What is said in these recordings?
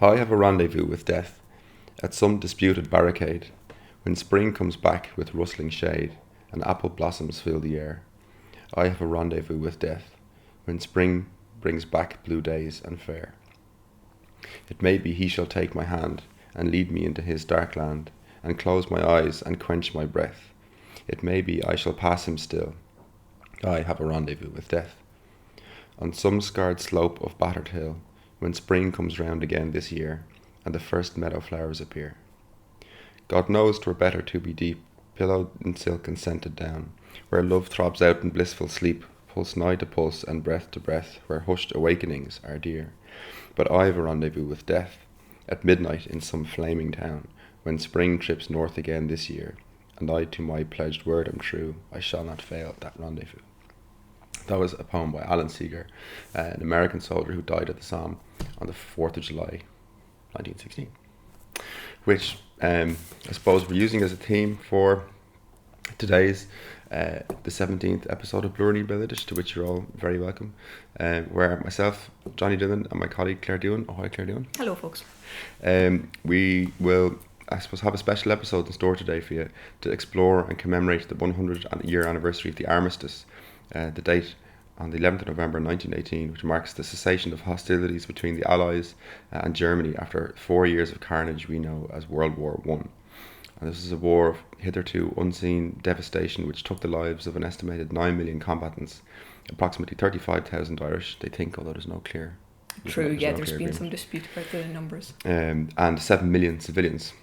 I have a rendezvous with death at some disputed barricade, when spring comes back with rustling shade and apple blossoms fill the air. I have a rendezvous with death, when spring brings back blue days and fair. It may be he shall take my hand and lead me into his dark land, and close my eyes and quench my breath. It may be I shall pass him still. I have a rendezvous with death. On some scarred slope of battered hill, when spring comes round again this year, and the first meadow flowers appear. God knows 'twere better to be deep, pillowed in silk and scented down, where love throbs out in blissful sleep, pulse nigh to pulse and breath to breath, where hushed awakenings are dear. But I've a rendezvous with death, at midnight in some flaming town, when spring trips north again this year, and I to my pledged word am true, I shall not fail that rendezvous. That was a poem by Alan Seeger, an American soldier who died at the Somme on the 4th of July, 1916, which I suppose we're using as a theme for today's, the 17th episode of Blúiríní Béaloidis, to which you're all very welcome, where myself, Jonny Dillon, and my colleague Claire Doohan, oh hi Claire Doohan. Hello folks. We will, I suppose, have a special episode in store today for you to explore and commemorate the 100-year anniversary of the Armistice, the date on the 11th of November 1918, which marks the cessation of hostilities between the Allies and Germany after 4 years of carnage we know as World War I. And this is a war of hitherto unseen devastation which took the lives of an estimated 9 million combatants, approximately 35,000 Irish, they think, although there's no clear... True, there's been some dispute about the numbers. And 7 million civilians.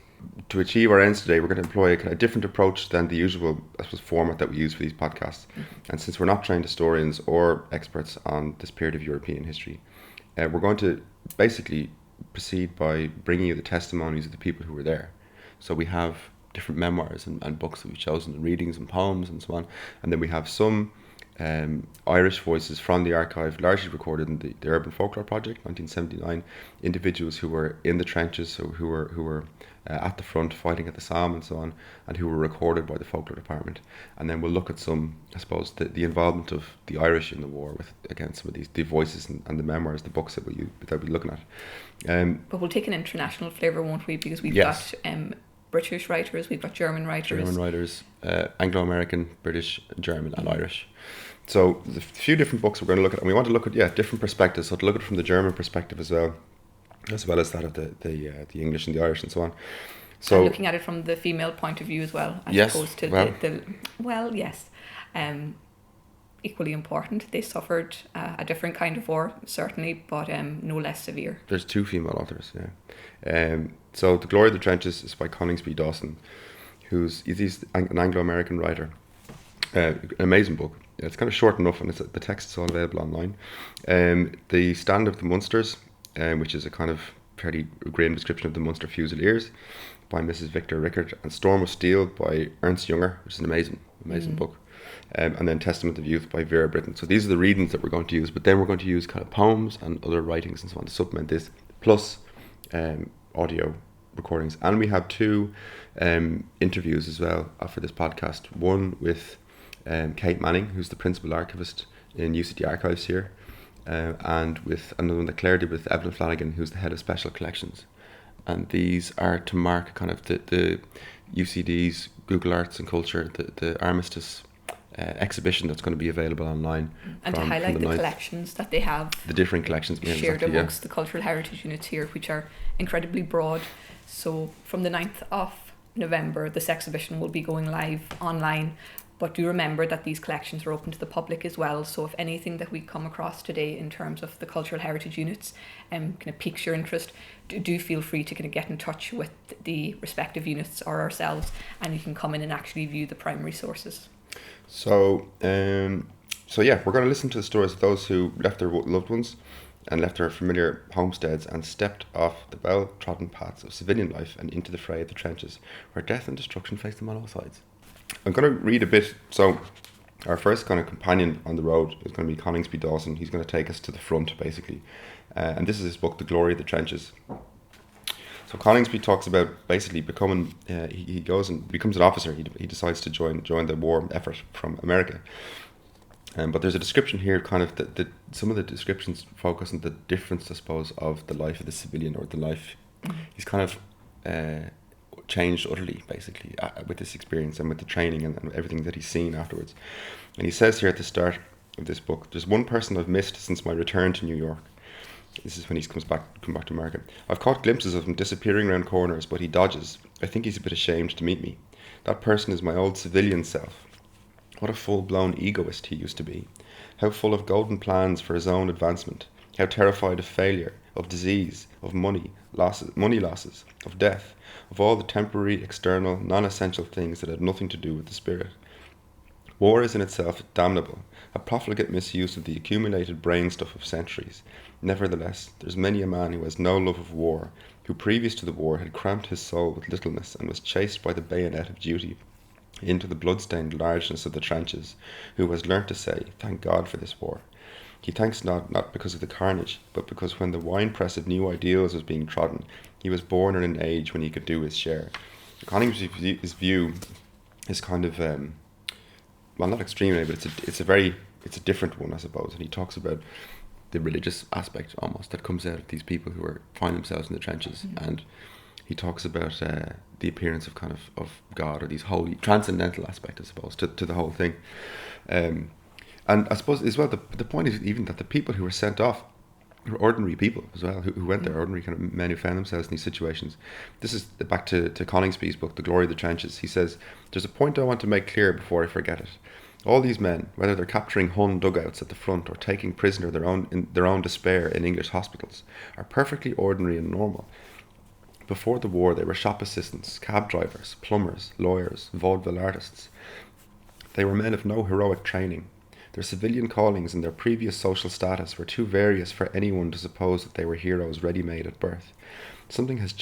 To achieve our ends today, we're going to employ a kind of different approach than the usual, I suppose, format that we use for these podcasts. Mm-hmm. And since we're not trained historians or experts on this period of European history, we're going to basically proceed by bringing you the testimonies of the people who were there. So we have different memoirs and books that we've chosen, and readings and poems and so on. And then we have some Irish voices from the archive, largely recorded in the Urban Folklore Project, 1979, individuals who were in the trenches, who were at the front fighting at the Somme and so on, and who were recorded by the Folklore Department. And then we'll look at some, I suppose, the involvement of the Irish in the war with, again, some of the voices and the memoirs, the books that we'll be looking at. But we'll take an international flavour, won't we? Because we've yes. got British writers, we've got German writers. Anglo-American, British, German and Irish. So there's a few different books we're going to look at, and we want to look at different perspectives. So to look at it from the German perspective as well as that of the English and the Irish and so on. So and looking at it from the female point of view as well, as opposed to equally important. They suffered a different kind of war, certainly, but no less severe. There's 2 female authors, yeah. So The Glory of the Trenches is by Coningsby Dawson, he's an Anglo-American writer. An amazing book. It's kind of short enough, and the text is all available online. The Stand of the Munsters, which is a kind of fairly grim description of the Munster Fusiliers, by Mrs. Victor Rickard, and Storm of Steel by Ernst Jünger, which is an amazing book. And then Testament of Youth by Vera Brittain. So these are the readings that we're going to use, but then we're going to use kind of poems and other writings and so on to supplement this, plus audio recordings. And we have 2 interviews as well for this podcast. One with Kate Manning, who's the principal archivist in UCD Archives here, and with another one that Claire did with Evelyn Flanagan, who's the head of special collections. And these are to mark kind of the UCD's Google Arts and Culture, the Armistice exhibition that's going to be available online. And to highlight the collections that they have. The different collections shared amongst the cultural heritage units here, which are incredibly broad. So from the 9th of November, this exhibition will be going live online. But do remember that these collections are open to the public as well. So if anything that we come across today in terms of the cultural heritage units kind of piques your interest, do feel free to kind of get in touch with the respective units or ourselves, and you can come in and actually view the primary sources. So we're going to listen to the stories of those who left their loved ones and left their familiar homesteads and stepped off the well-trodden paths of civilian life and into the fray of the trenches, where death and destruction faced them on all sides. I'm going to read a bit. So our first kind of companion on the road is going to be Coningsby Dawson. He's going to take us to the front, basically. And this is his book, The Glory of the Trenches. So Coningsby talks about basically becoming, he goes and becomes an officer. He decides to join the war effort from America. But there's a description here, kind of that some of the descriptions focus on the difference, I suppose, of the life of the civilian, or the life he's kind of changed utterly, basically, with this experience and with the training and everything that he's seen afterwards. And he says here at the start of this book, there's one person I've missed since my return to New York. This is when he's come back to America. I've caught glimpses of him disappearing around corners, but he dodges. I think he's a bit ashamed to meet me. That person is my old civilian self. What a full-blown egoist he used to be. How full of golden plans for his own advancement. How terrified of failure, of disease, of money losses, of death, of all the temporary, external, non-essential things that had nothing to do with the spirit. War is in itself damnable, a profligate misuse of the accumulated brain stuff of centuries. Nevertheless, there's many a man who has no love of war, who previous to the war had cramped his soul with littleness and was chased by the bayonet of duty into the blood-stained largeness of the trenches, who has learnt to say, thank God for this war. He thanks not because of the carnage, but because when the winepress of new ideals was being trodden, he was born in an age when he could do his share. Coningsby's view is kind of, well, not extremely, but it's a different one, I suppose. And he talks about the religious aspect almost that comes out of these people who find themselves in the trenches, and he talks about the appearance of kind of God, or these holy transcendental aspect, I suppose, to the whole thing. And I suppose as well, the point is even that the people who were sent off were ordinary people as well, who went there, ordinary kind of men who found themselves in these situations. This is back to Coningsby's book, The Glory of the Trenches. He says, there's a point I want to make clear before I forget it. All these men, whether they're capturing Hun dugouts at the front or taking prisoner their own despair in English hospitals, are perfectly ordinary and normal. Before the war, they were shop assistants, cab drivers, plumbers, lawyers, vaudeville artists. They were men of no heroic training. Their civilian callings and their previous social status were too various for anyone to suppose that they were heroes ready-made at birth. Something has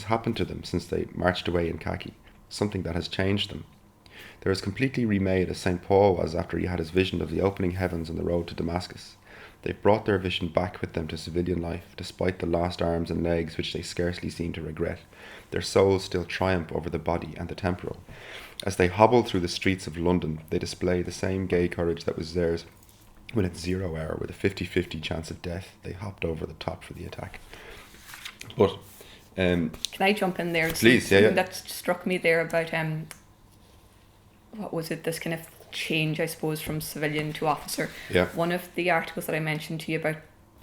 happened to them since they marched away in khaki. Something that has changed them. They're as completely remade as St. Paul was after he had his vision of the opening heavens on the road to Damascus. They've brought their vision back with them to civilian life, despite the lost arms and legs which they scarcely seem to regret. Their souls still triumph over the body and the temporal. As they hobble through the streets of London, they display the same gay courage that was theirs when at 0 hour, with a 50-50 chance of death, they hopped over the top for the attack. But can I jump in there? Please, yeah. That struck me there about what was it? This kind of change, I suppose, from civilian to officer. Yeah. One of the articles that I mentioned to you about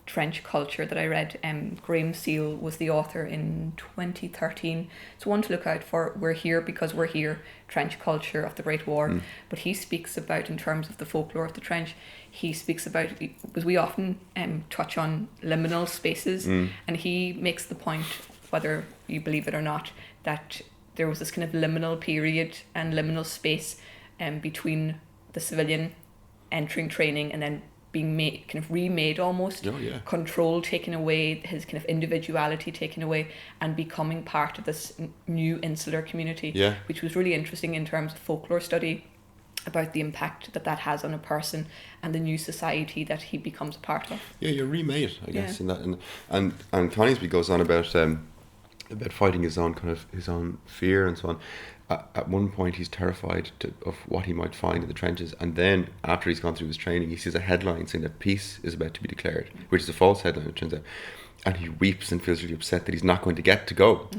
trench culture that I read, Graham Seal was the author in 2013. It's one to look out for. We're Here Because We're Here, Trench Culture of the Great War. But he speaks about, in terms of the folklore of the trench, he speaks about, because we often touch on liminal spaces, and he makes the point, whether you believe it or not, that there was this kind of liminal period and liminal space between the civilian entering training and then being made, kind of remade almost, control taken away, his kind of individuality taken away, and becoming part of this new insular community, which was really interesting in terms of folklore study about the impact that has on a person and the new society that he becomes a part of. Yeah, you're remade, I guess, in that, and Coningsby goes on about fighting his own fear and so on. At one point he's terrified of what he might find in the trenches, and then after he's gone through his training he sees a headline saying that peace is about to be declared, which is a false headline, it turns out, and he weeps and feels really upset that he's not going to get to go.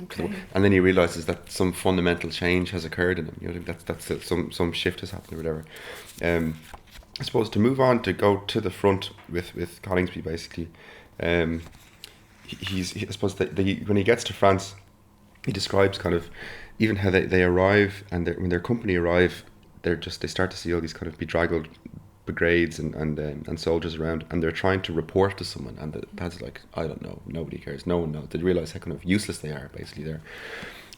And then he realises that some fundamental change has occurred in him, you know, that's some shift has happened or whatever. I suppose to move on, to go to the front with Coningsby, basically, I suppose that when he gets to France, he describes kind of even how they arrive, and when their company arrive, they start to see all these kind of bedraggled brigades and soldiers around, and they're trying to report to someone, and that's like, I don't know, nobody cares, no one knows. They realise how kind of useless they are basically there.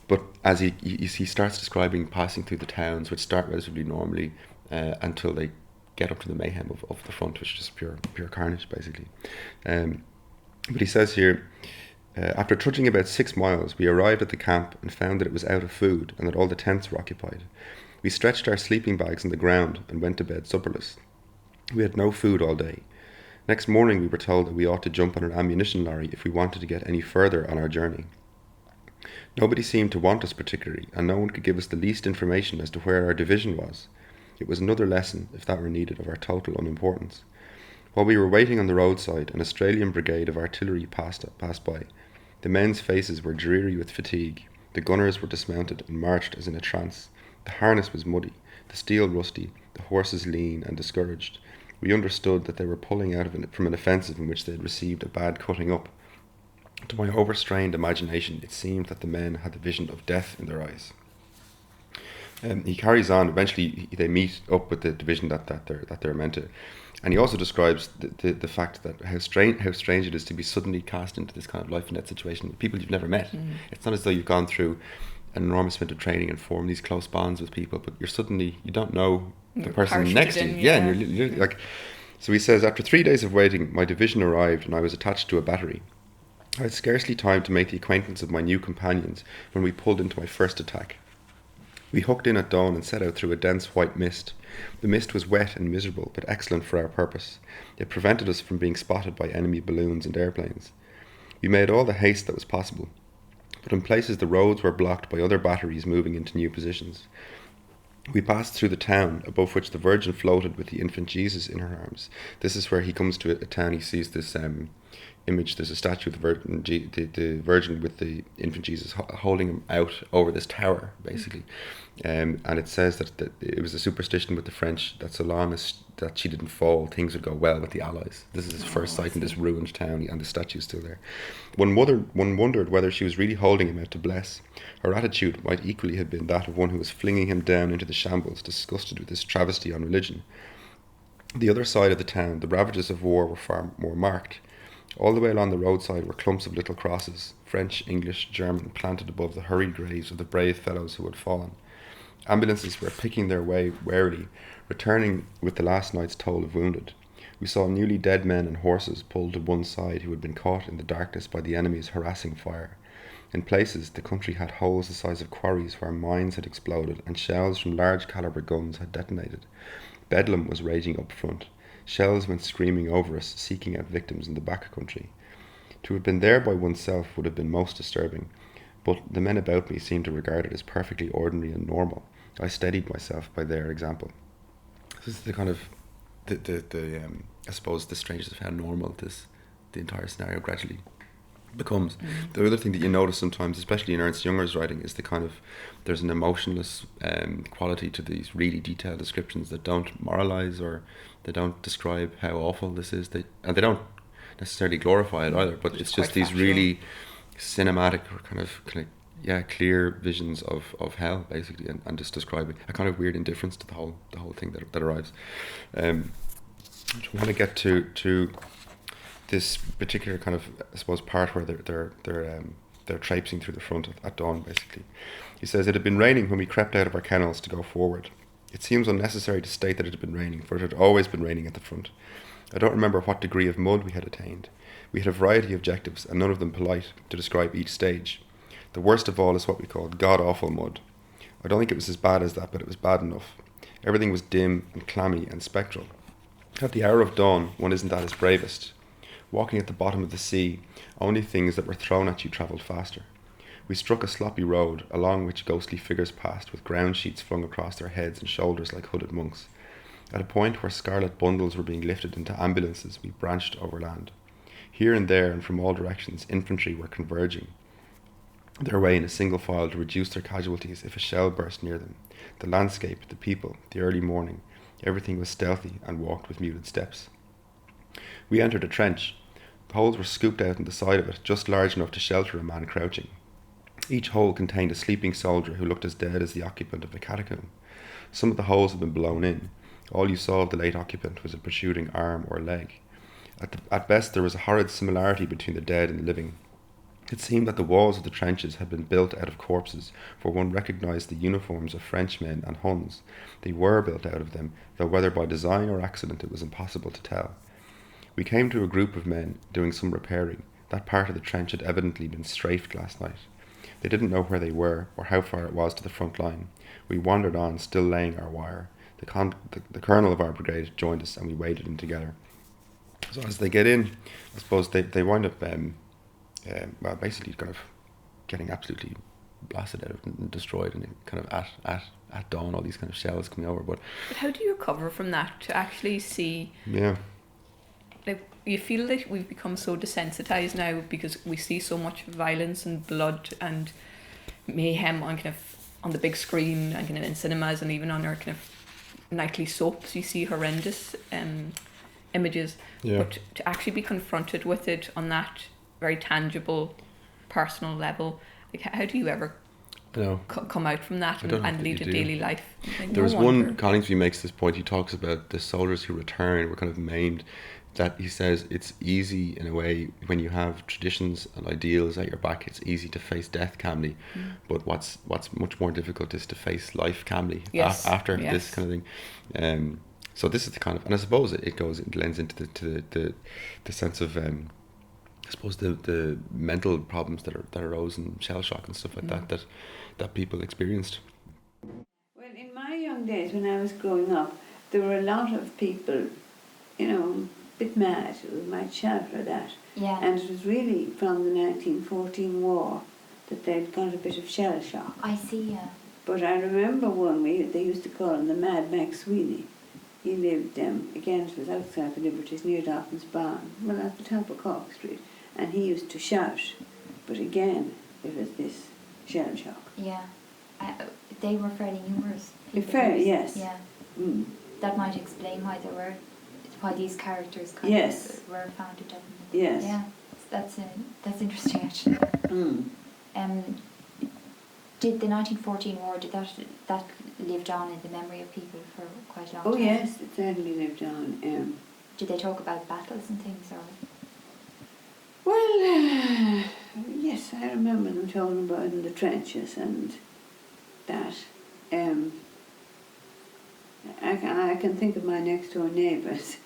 But as he starts describing passing through the towns, which start relatively normally until they get up to the mayhem of the front, which is just pure carnage basically. But he says here, after trudging about 6 miles, we arrived at the camp and found that it was out of food and that all the tents were occupied. We stretched our sleeping bags on the ground and went to bed supperless. We had no food all day. Next morning we were told that we ought to jump on an ammunition lorry if we wanted to get any further on our journey. Nobody seemed to want us particularly, and no one could give us the least information as to where our division was. It was another lesson, if that were needed, of our total unimportance. While we were waiting on the roadside, an Australian brigade of artillery passed by. The men's faces were dreary with fatigue. The gunners were dismounted and marched as in a trance. The harness was muddy, the steel rusty, the horses lean and discouraged. We understood that they were pulling out from an offensive in which they had received a bad cutting up. To my overstrained imagination, it seemed that the men had the vision of death in their eyes. He carries on. Eventually, they meet up with the division that they're meant to, and he also describes the fact that how strange it is to be suddenly cast into this kind of life and death situation with people you've never met. It's not as though you've gone through an enormous amount of training and formed these close bonds with people, but you don't know the person next to you. And you're like. So he says, after 3 days of waiting, my division arrived and I was attached to a battery. I had scarcely time to make the acquaintance of my new companions when we pulled into my first attack. We hooked in at dawn and set out through a dense white mist. The mist was wet and miserable, but excellent for our purpose. It prevented us from being spotted by enemy balloons and airplanes. We made all the haste that was possible, but in places the roads were blocked by other batteries moving into new positions. We passed through the town, above which the Virgin floated with the infant Jesus in her arms. This is where he comes to a town, he sees this image. There's a statue of the Virgin with the infant Jesus holding him out over this tower, basically. And it says that it was a superstition with the French that so long as that she didn't fall, things would go well with the Allies. This is his first sight in this ruined town, and the statue's still there. One wondered whether she was really holding him out to bless. Her attitude might equally have been that of one who was flinging him down into the shambles, disgusted with this travesty on religion. The other side of the town, the ravages of war were far more marked. All the way along the roadside were clumps of little crosses, French, English, German, planted above the hurried graves of the brave fellows who had fallen. Ambulances were picking their way warily, returning with the last night's toll of wounded. We saw newly dead men and horses pulled to one side who had been caught in the darkness by the enemy's harassing fire. In places, the country had holes the size of quarries where mines had exploded and shells from large calibre guns had detonated. Bedlam was raging up front. Shells went screaming over us, seeking out victims in the back country. To have been there by oneself would have been most disturbing, but the men about me seemed to regard it as perfectly ordinary and normal. I steadied myself by their example. This is the kind of, I suppose, the strangeness of how normal the entire scenario gradually becomes. The other thing that you notice sometimes, especially in Ernst Jünger's writing, is there's an emotionless quality to these really detailed descriptions that don't moralize or they don't describe how awful this is. They don't necessarily glorify it either, but it's just these really cinematic or kind of clear visions of hell, basically, and just describing a kind of weird indifference to the whole thing that arrives. I want to get to this particular kind of, I suppose, part where they're traipsing through the front at dawn, basically. He says, it had been raining when we crept out of our kennels to go forward. It seems unnecessary to state that it had been raining, for it had always been raining at the front. I don't remember what degree of mud we had attained. We had a variety of adjectives, and none of them polite, to describe each stage. The worst of all is what we called god-awful mud. I don't think it was as bad as that, but it was bad enough. Everything was dim and clammy and spectral. At the hour of dawn, one isn't at his bravest. Walking at the bottom of the sea, only things that were thrown at you travelled faster. We struck a sloppy road, along which ghostly figures passed, with ground sheets flung across their heads and shoulders like hooded monks. At a point where scarlet bundles were being lifted into ambulances, we branched overland. Here and there, and from all directions, infantry were converging their way in a single file to reduce their casualties if a shell burst near them. The landscape, the people, the early morning, everything was stealthy and walked with muted steps. We entered a trench. The holes were scooped out in the side of it, just large enough to shelter a man crouching. Each hole contained a sleeping soldier who looked as dead as the occupant of a catacomb. Some of the holes had been blown in. All you saw of the late occupant was a protruding arm or leg. At best, there was a horrid similarity between the dead and the living. It seemed that the walls of the trenches had been built out of corpses, for one recognised the uniforms of Frenchmen and Huns. They were built out of them, though whether by design or accident it was impossible to tell. We came to a group of men doing some repairing. That part of the trench had evidently been strafed last night. They didn't know where they were, or how far it was to the front line. We wandered on, still laying our wire. The colonel of our brigade joined us, and we waded in together. So as they get in, I suppose they wind up basically kind of getting absolutely blasted out and destroyed, and kind of at dawn all these kind of shells coming over. But how do you recover from that to actually see? Yeah. Like, you feel like we've become so desensitized now because we see so much violence and blood and mayhem on on the big screen and in cinemas, and even on our nightly soaps you see horrendous images. Yeah. But to actually be confronted with it on that very tangible, personal level, like, how do you ever come out from that and lead a daily life? Like, there was one, Coningsby makes this point, he talks about the soldiers who returned were kind of maimed, that he says it's easy in a way when you have traditions and ideals at your back, it's easy to face death calmly, but what's much more difficult is to face life calmly after this kind of thing. So this is the kind of, and I suppose it lends into the sense of I suppose the mental problems that arose in shell shock and stuff like that people experienced. Well, in my young days when I was growing up, there were a lot of people, a bit mad, who might shout for that. Yeah. And it was really from the 1914 war that they'd got a bit of shell shock. I see, yeah. But I remember one, they used to call him the Mad Max Sweeney. He lived, again, it was outside the Liberties, near Dawson's barn, well, at the top of Cork Street. And he used to shout, but again, it was this shell shock. Yeah. They were fairly numerous. Yes. Yeah. Mm. That might explain why these characters were found in Dublin. Yes. Yeah. That's interesting, actually. Mm. Did the 1914 war, did that lived on in the memory of people for quite a long time? Oh yes, it certainly lived on. Did they talk about battles and things, or? Well, yes, I remember them talking about in the trenches and that. I can think of my next door neighbours,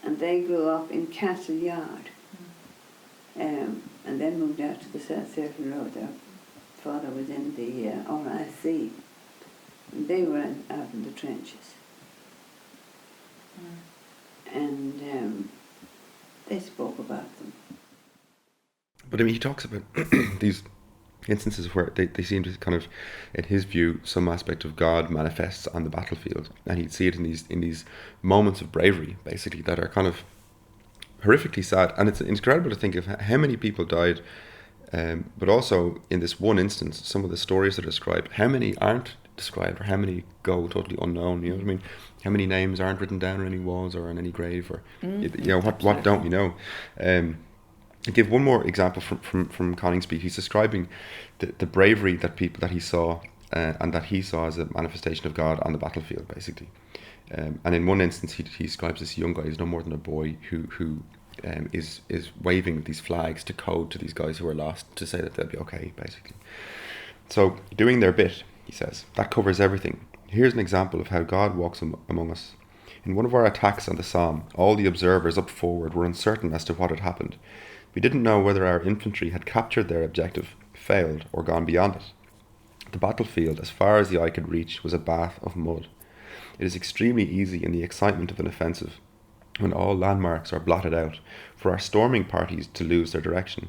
and they grew up in Castle Yard, and then moved out to the South Circle Road. Their father was in the RIC, and they were out in the trenches. And they spoke about them. But I mean, he talks about these instances where they seem to kind of, in his view, some aspect of God manifests on the battlefield, and he'd see it in these moments of bravery, basically, that are kind of horrifically sad. And it's incredible to think of how many people died, but also in this one instance, some of the stories that are described, how many aren't described, or how many go totally unknown. You know what I mean? How many names aren't written down on any walls or on any grave, or what don't we know? I'll give one more example from Coningsby. He's describing the bravery that he saw and that he saw as a manifestation of God on the battlefield, basically. And in one instance, he describes this young guy, he's no more than a boy, who is waving these flags to code to these guys who are lost, to say that they'll be okay, basically. So, doing their bit, he says, that covers everything. Here's an example of how God walks among us. In one of our attacks on the Somme, all the observers up forward were uncertain as to what had happened. We didn't know whether our infantry had captured their objective, failed, or gone beyond it. The battlefield, as far as the eye could reach, was a bath of mud. It is extremely easy in the excitement of an offensive, when all landmarks are blotted out, for our storming parties to lose their direction.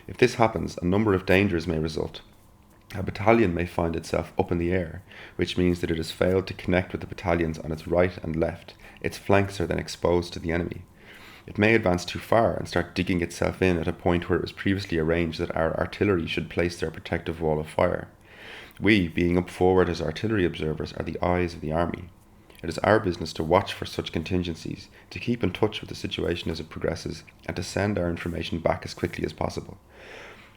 If this happens, a number of dangers may result. A battalion may find itself up in the air, which means that it has failed to connect with the battalions on its right and left. Its flanks are then exposed to the enemy. It may advance too far and start digging itself in at a point where it was previously arranged that our artillery should place their protective wall of fire. We, being up forward as artillery observers, are the eyes of the army. It is our business to watch for such contingencies, to keep in touch with the situation as it progresses, and to send our information back as quickly as possible.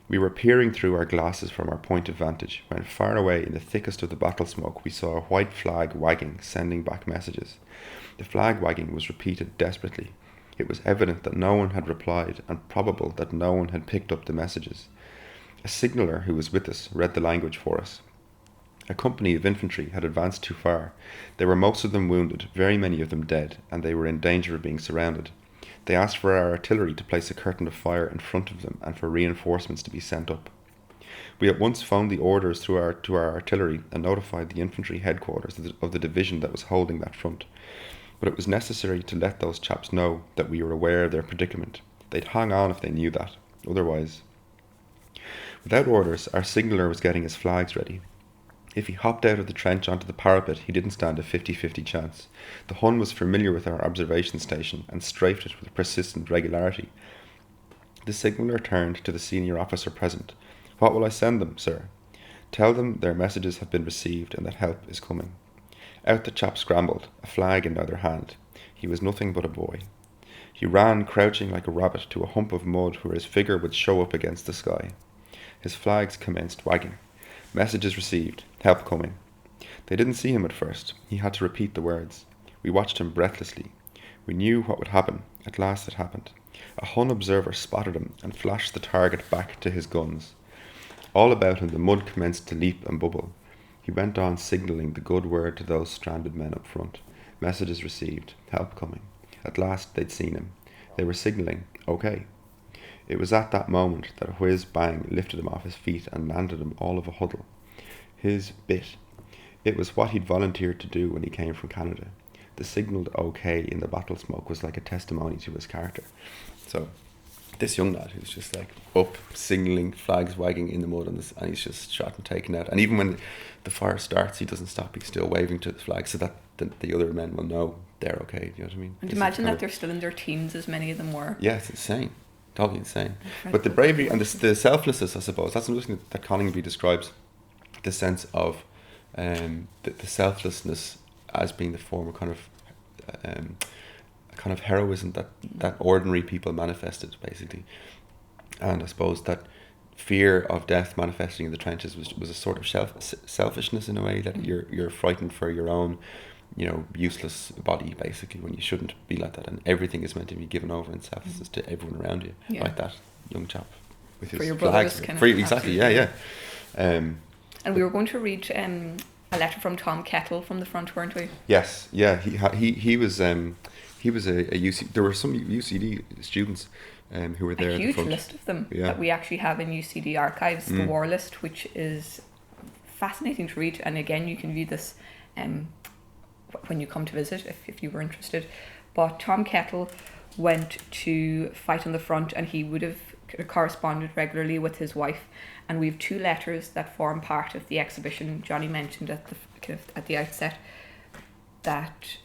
We were peering through our glasses from our point of vantage, when far away in the thickest of the battle smoke we saw a white flag wagging, sending back messages. The flag wagging was repeated desperately. It was evident that no one had replied, and probable that no one had picked up the messages. A signaller who was with us read the language for us. A company of infantry had advanced too far. They were most of them wounded, very many of them dead, and they were in danger of being surrounded. They asked for our artillery to place a curtain of fire in front of them and for reinforcements to be sent up. We at once phoned the orders to our artillery and notified the infantry headquarters of the division that was holding that front. But it was necessary to let those chaps know that we were aware of their predicament. They'd hang on if they knew that. Otherwise, Without orders, our signaller was getting his flags ready. If he hopped out of the trench onto the parapet, he didn't stand a 50-50 chance. The Hun was familiar with our observation station and strafed it with persistent regularity. The signaller turned to the senior officer present. "What will I send them, sir?" "Tell them their messages have been received and that help is coming." Out the chap scrambled, a flag in either hand. He was nothing but a boy. He ran, crouching like a rabbit, to a hump of mud where his figure would show up against the sky. His flags commenced wagging. Messages received, help coming. They didn't see him at first. He had to repeat the words. We watched him breathlessly. We knew what would happen. At last it happened. A Hun observer spotted him and flashed the target back to his guns. All about him the mud commenced to leap and bubble. He went on signalling the good word to those stranded men up front. Messages received, help coming. At last they'd seen him. They were signalling, okay. It was at that moment that a whiz bang lifted him off his feet and landed him all of a huddle. His bit. It was what he'd volunteered to do when he came from Canada. The signalled okay in the battle smoke was like a testimony to his character. So this young lad who's just like up, signalling, flags wagging in the mud, and he's just shot and taken out. And even when the fire starts, he doesn't stop. He's still waving to the flag so that the other men will know they're okay. You know what I mean? And imagine that they're still in their teens, as many of them were. Yeah, it's insane. Totally insane. Incredible. But the bravery and the selflessness, I suppose, that's something that Coningsby describes, the sense of the selflessness as being the form of kind of heroism that ordinary people manifested, basically. And I suppose that fear of death manifesting in the trenches was a sort of selfishness in a way, that you're frightened for your own, useless body, basically, when you shouldn't be like that, and everything is meant to be given over in selflessness to everyone around you, like that young chap with his for your flags. brothers, Exactly, yeah. And we were going to read a letter from Tom Kettle from the front, weren't we? Yes, yeah. He was a UC. There were some UCD students who were there. A huge at the front. list of them that we actually have in UCD archives. The war list, which is fascinating to read, and again, you can view this when you come to visit if you were interested. But Tom Kettle went to fight on the front, and he would have corresponded regularly with his wife. And we have two letters that form part of the exhibition Johnny mentioned at the outset, that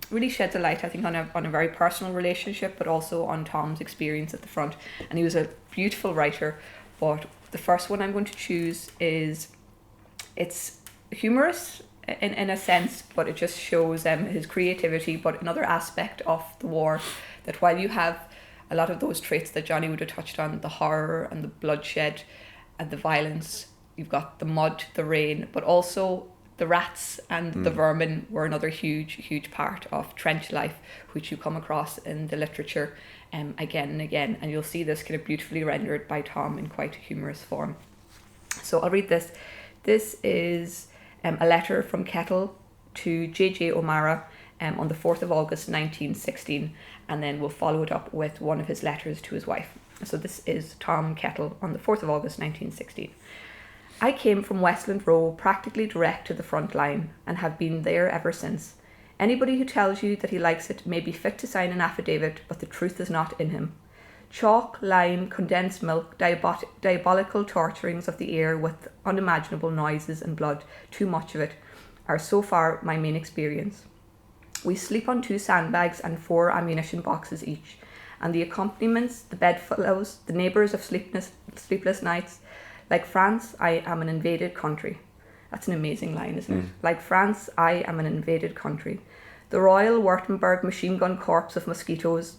really sheds a light, I think, on a very personal relationship, but also on Tom's experience at the front. And he was a beautiful writer. But the first one I'm going to choose it's humorous in a sense, but it just shows his creativity. But another aspect of the war, that while you have a lot of those traits that Johnny would have touched on, the horror and the bloodshed and the violence, you've got the mud, the rain, but also the rats and the vermin were another huge part of trench life, which you come across in the literature again and again, and you'll see this kind of beautifully rendered by Tom in quite a humorous form. So I'll read this. This is a letter from Kettle to J.J. O'Mara on the 4th of August 1916, and then we'll follow it up with one of his letters to his wife. So this is Tom Kettle on the 4th of August 1916. I came from Westland Row practically direct to the front line, and have been there ever since. Anybody who tells you that he likes it may be fit to sign an affidavit, but the truth is not in him. Chalk, lime, condensed milk, diabolical torturings of the air with unimaginable noises and blood, too much of it, are so far my main experience. We sleep on 2 sandbags and 4 ammunition boxes each, and the accompaniments, the bedfellows, the neighbours of sleepless nights. Like France, I am an invaded country. That's an amazing line, isn't it? Like France, I am an invaded country. The Royal Württemberg machine gun corps of mosquitoes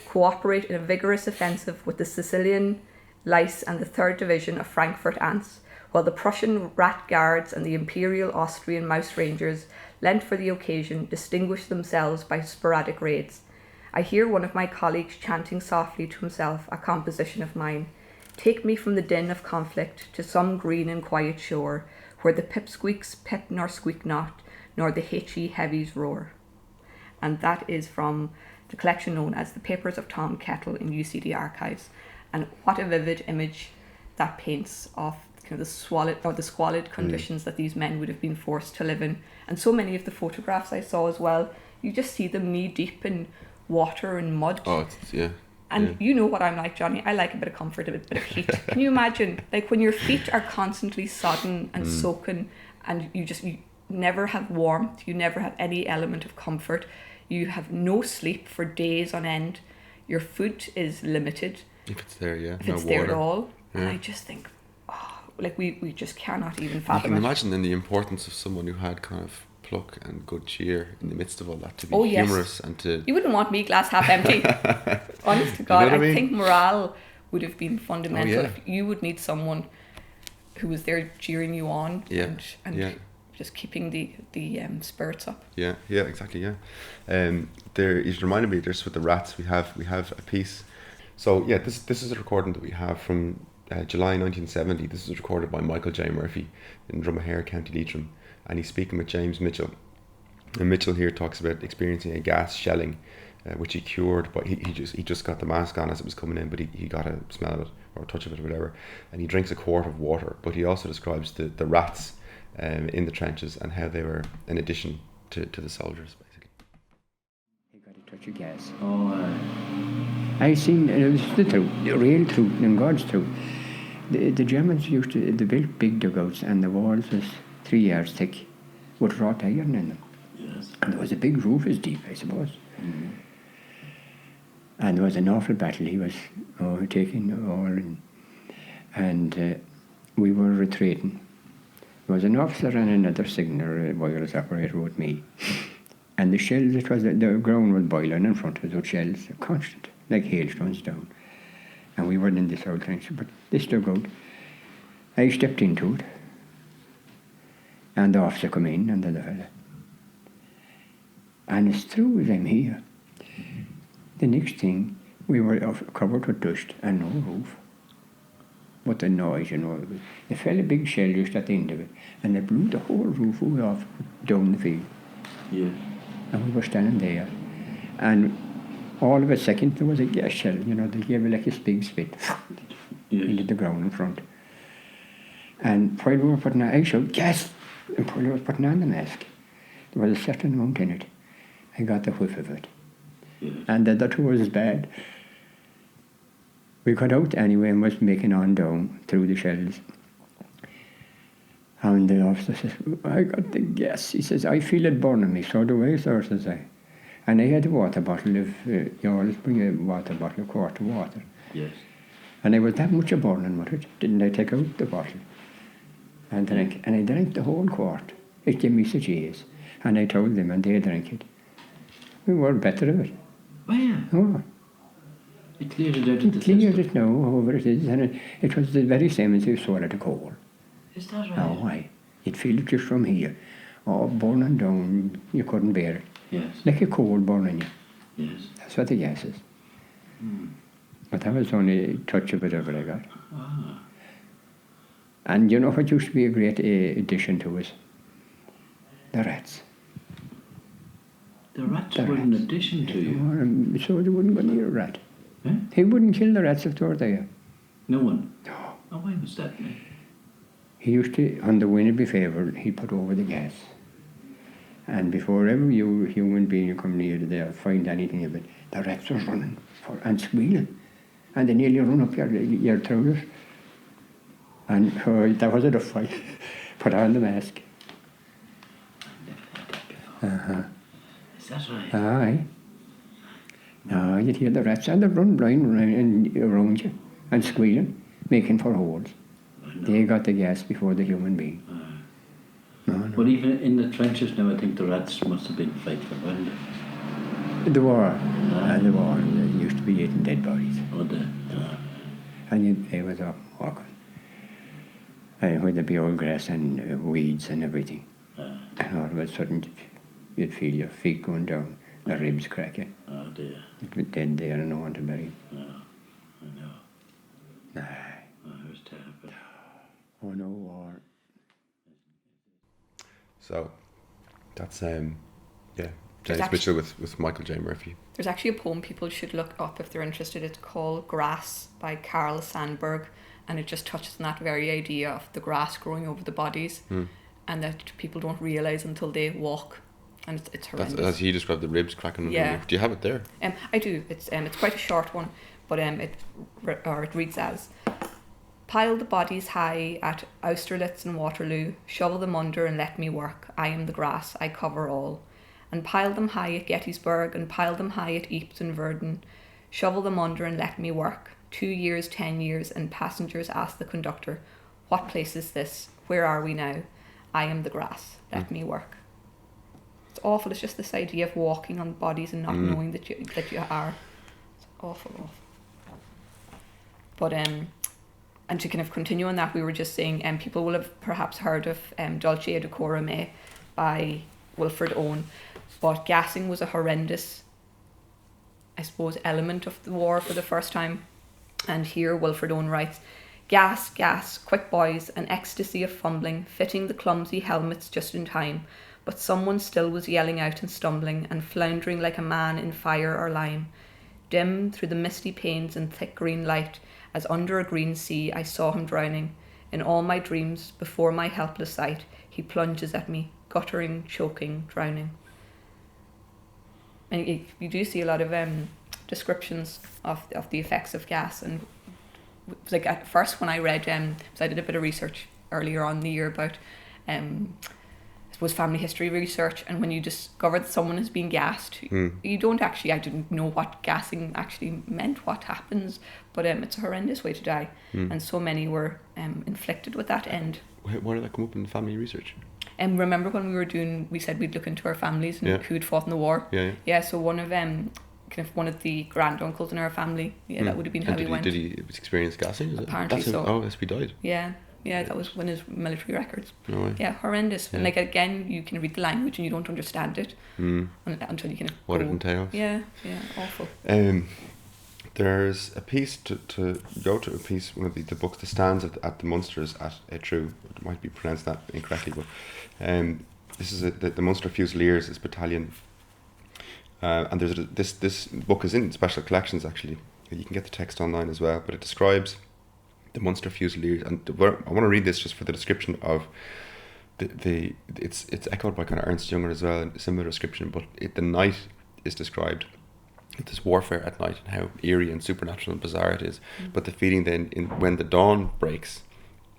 cooperate in a vigorous offensive with the Sicilian lice and the 3rd Division of Frankfurt ants, while the Prussian rat guards and the Imperial Austrian mouse rangers, lent for the occasion, distinguish themselves by sporadic raids. I hear one of my colleagues chanting softly to himself a composition of mine. Take me from the din of conflict to some green and quiet shore, where the pipsqueaks pip nor squeak not, nor the hitchy heavies roar. And that is from the collection known as The Papers of Tom Kettle in UCD Archives. And what a vivid image that paints of kind of the squalid conditions that these men would have been forced to live in. And so many of the photographs I saw as well, you just see them knee deep in water and mud. Oh, yeah. And you know what I'm like, Johnny. I like a bit of comfort, a bit of heat. Can you imagine, like, when your feet are constantly sodden and soaking, and you never have warmth, you never have any element of comfort, you have no sleep for days on end, your food is limited. If it's there, If no it's water. there at all. Yeah. And I just think, like, we just cannot even You fathom can it. imagine then the importance of someone who had kind of pluck and good cheer in the midst of all that, to be Oh, yes. humorous and to... You wouldn't want me glass half empty. Honest to God, know what I I mean? think morale would have been fundamental. Oh, yeah. If you would need someone who was there cheering you on and just keeping the spirits up. Yeah, exactly, yeah. There, it reminded me just with the rats, we have a piece. So yeah, this is a recording that we have from July 1970. This is recorded by Michael J. Murphy in Dromahare, County Leitrim, and he's speaking with James Mitchell. And Mitchell here talks about experiencing a gas shelling, which he cured, but he just got the mask on as it was coming in, but he got a smell of it or a touch of it or whatever, and he drinks a quart of water. But he also describes the rats in the trenches and how they were an addition to the soldiers, basically. He got a touch of gas. I seen, it was the truth, the real truth, and God's truth. The Germans they built big dugouts, and the walls was 3 yards thick with wrought iron in them. Yes. And there was a big roof as deep, I suppose. Mm-hmm. And there was an awful battle. He was taking all in. And we were retreating. There was an officer and another signaller, a wireless operator with me. And the shells, it was the ground was boiling in front of us with shells, constant, like hailstones down. And we were in this old trench, but this dugout, I stepped into it. And the officer come in, and the fella. And as true as I'm here, the next thing, we were covered with dust and no roof. But the noise, it fell a big shell just at the end of it, and it blew the whole roof off down the field. Yes. And we were standing there, and all of a second there was a gas shell, they gave it like a big spit into the ground in front. And while we were putting on, I shouted, gas! And while I was putting on the mask, there was a certain amount in it. I got the whiff of it. Yes. And the other was bad. We got out anyway and was making on down through the shells. And the officer says, I got the gas. He says, I feel it burning me. So do I, sir, says I. And I had a water bottle of, you always bring a water bottle, a quart of water. Yes. And I was that much a burning with it. Didn't I take out the bottle and drink? And I drank the whole quart. It gave me such ease. And I told them, and they drank it. We were better of it. Oh, yeah. Oh. It cleared it out of the Cleared system. it now, however it is. And it was the very same as if you swallowed a coal. Is that right? Oh, aye. You'd feel it just from here. Oh, burning down, you couldn't bear it. Yes. Like a coal burning you. Yes. That's what the gas is. Mm. But that was only a touch of it ever I got. Ah. And you know what used to be a great addition to us? The rats. The rats The were in rats. addition to you. So they wouldn't go near a rat. Eh? He wouldn't kill the rats if they were there. No one? No. Oh, why was that? Eh? He used to, on the wind be favoured, he'd put over the gas. And before ever you human being come near there, find anything of it, the rats were running and squealing. And they nearly run up your trousers. And that was enough fight. Put on the mask. Uh-huh. Is that right? Aye. No, you'd hear the rats and they'd run blind around you and squealing, making for holes. They got the gas before the human being. No. But even in the trenches now, I think the rats must have been frightful, weren't they? The war. The war. They used to be eating dead bodies. Oh, they? And they was up walking. And where there'd be old grass and weeds and everything. And all of a sudden, you'd feel your feet going down, the ribs cracking. Oh, dear. You'd be dead there and no one to bury. No, I know. Aye. Oh, it was terrible. Oh, no war. So that's James actually- Mitchell with Michael J. Murphy. There's actually a poem people should look up if they're interested. It's called Grass by Carl Sandburg, and it just touches on that very idea of the grass growing over the bodies, and that people don't realise until they walk, and it's horrendous. That's as he described the ribs cracking. Yeah. Do you have it there? I do. It's quite a short one, but it reads as: "Pile the bodies high at Austerlitz and Waterloo, shovel them under and let me work. I am the grass, I cover all. And pile them high at Gettysburg, and pile them high at Ypres and Verdun. Shovel them under and let me work. 2 years, 10 years, and passengers ask the conductor, what place is this? Where are we now? I am the grass, let me work." It's awful. It's just this idea of walking on bodies and not knowing that you are. It's awful. But and to kind of continue on that, we were just saying people will have perhaps heard of Dulce et Decorum Me by Wilfred Owen, but gassing was a horrendous, I suppose, element of the war for the first time. And here Wilfred Owen writes: "Gas, gas, quick boys, an ecstasy of fumbling, fitting the clumsy helmets just in time, but someone still was yelling out and stumbling, and floundering like a man in fire or lime. Dim through the misty panes and thick green light, as under a green sea I saw him drowning. In all my dreams, before my helpless sight, he plunges at me, guttering, choking, drowning." And you do see a lot of descriptions of the effects of gas. And like at first when I read, so I did a bit of research earlier on in the year about I suppose family history research, and when you discover that someone has been gassed, you don't actually, I didn't know what gassing actually meant, what happens, but it's a horrendous way to die, and so many were inflicted with that end. Why did that come up in family research? Remember when we said we'd look into our families and who'd fought in the war? Yeah, so one of one of the granduncles in our family, that would have been how he went. Did he experience gassing? Apparently so. Oh, yes, he died. Yeah, that was one of his military records. No way. Yeah, horrendous. Yeah. And like again, you can read the language and you don't understand it until you can. What it entails. Yeah, awful. There's a piece to go to a piece, one of the books that stands at the Munsters at Etreux. It might be pronounced that incorrectly, but this is the Munster Fusiliers, this battalion, and there's this book is in special collections actually. You can get the text online as well, but it describes the Munster Fusiliers, and I want to read this just for the description of it's echoed by kind of Ernst Jünger as well, a similar description, but the night is described. This warfare at night and how eerie and supernatural and bizarre it is, but the feeling then when the dawn breaks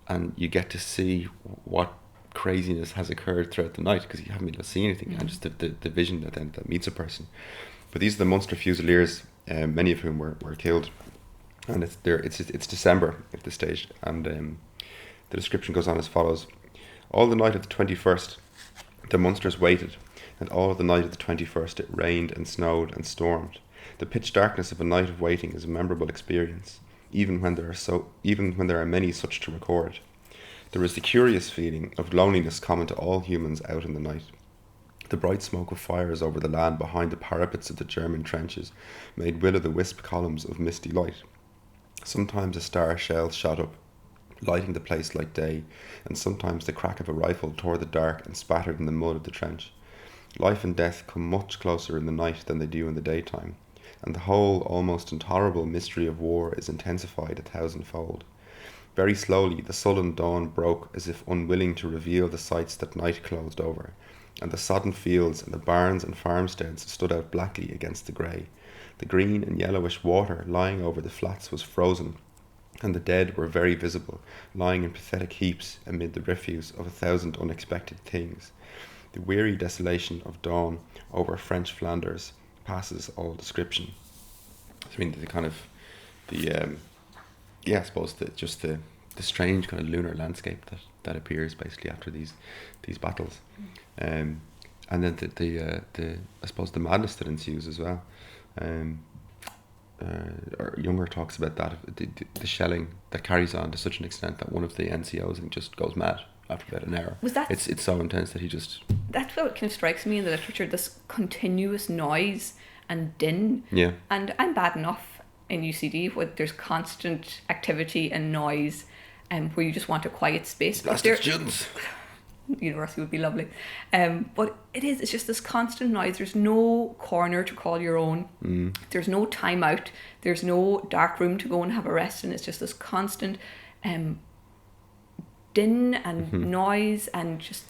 and you get to see what craziness has occurred throughout the night, because you haven't been able to see anything, and just the vision that meets a person. But these are the Munster Fusiliers, many of whom were killed, and it's December at this stage, and the description goes on as follows: "All the night of the 21st the Munsters waited, and all of the night of the 21st it rained and snowed and stormed. The pitch darkness of a night of waiting is a memorable experience, even when there are many such to record. There is the curious feeling of loneliness common to all humans out in the night. The bright smoke of fires over the land behind the parapets of the German trenches made will-o'-the-wisp columns of misty light. Sometimes a star shell shot up, lighting the place like day, and sometimes the crack of a rifle tore the dark and spattered in the mud of the trench. Life and death come much closer in the night than they do in the daytime, and the whole almost intolerable mystery of war is intensified 1,000-fold. Very slowly the sullen dawn broke as if unwilling to reveal the sights that night closed over, and the sodden fields and the barns and farmsteads stood out blackly against the grey. The green and yellowish water lying over the flats was frozen, and the dead were very visible, lying in pathetic heaps amid the refuse of 1,000 unexpected things. The weary desolation of dawn over French Flanders passes all description." I mean, I suppose the strange kind of lunar landscape that appears basically after these battles, and then the I suppose the madness that ensues as well. Jünger talks about that, the shelling that carries on to such an extent that one of the NCOs just goes mad after about an hour. It's so intense that he just... That's what kind of strikes me in the literature, this continuous noise and din. Yeah. And I'm bad enough in UCD where there's constant activity and noise, where you just want a quiet space. Blasted students. University would be lovely. But it's just this constant noise. There's no corner to call your own. There's no time out. There's no dark room to go and have a rest. And it's just this constant din and noise, and just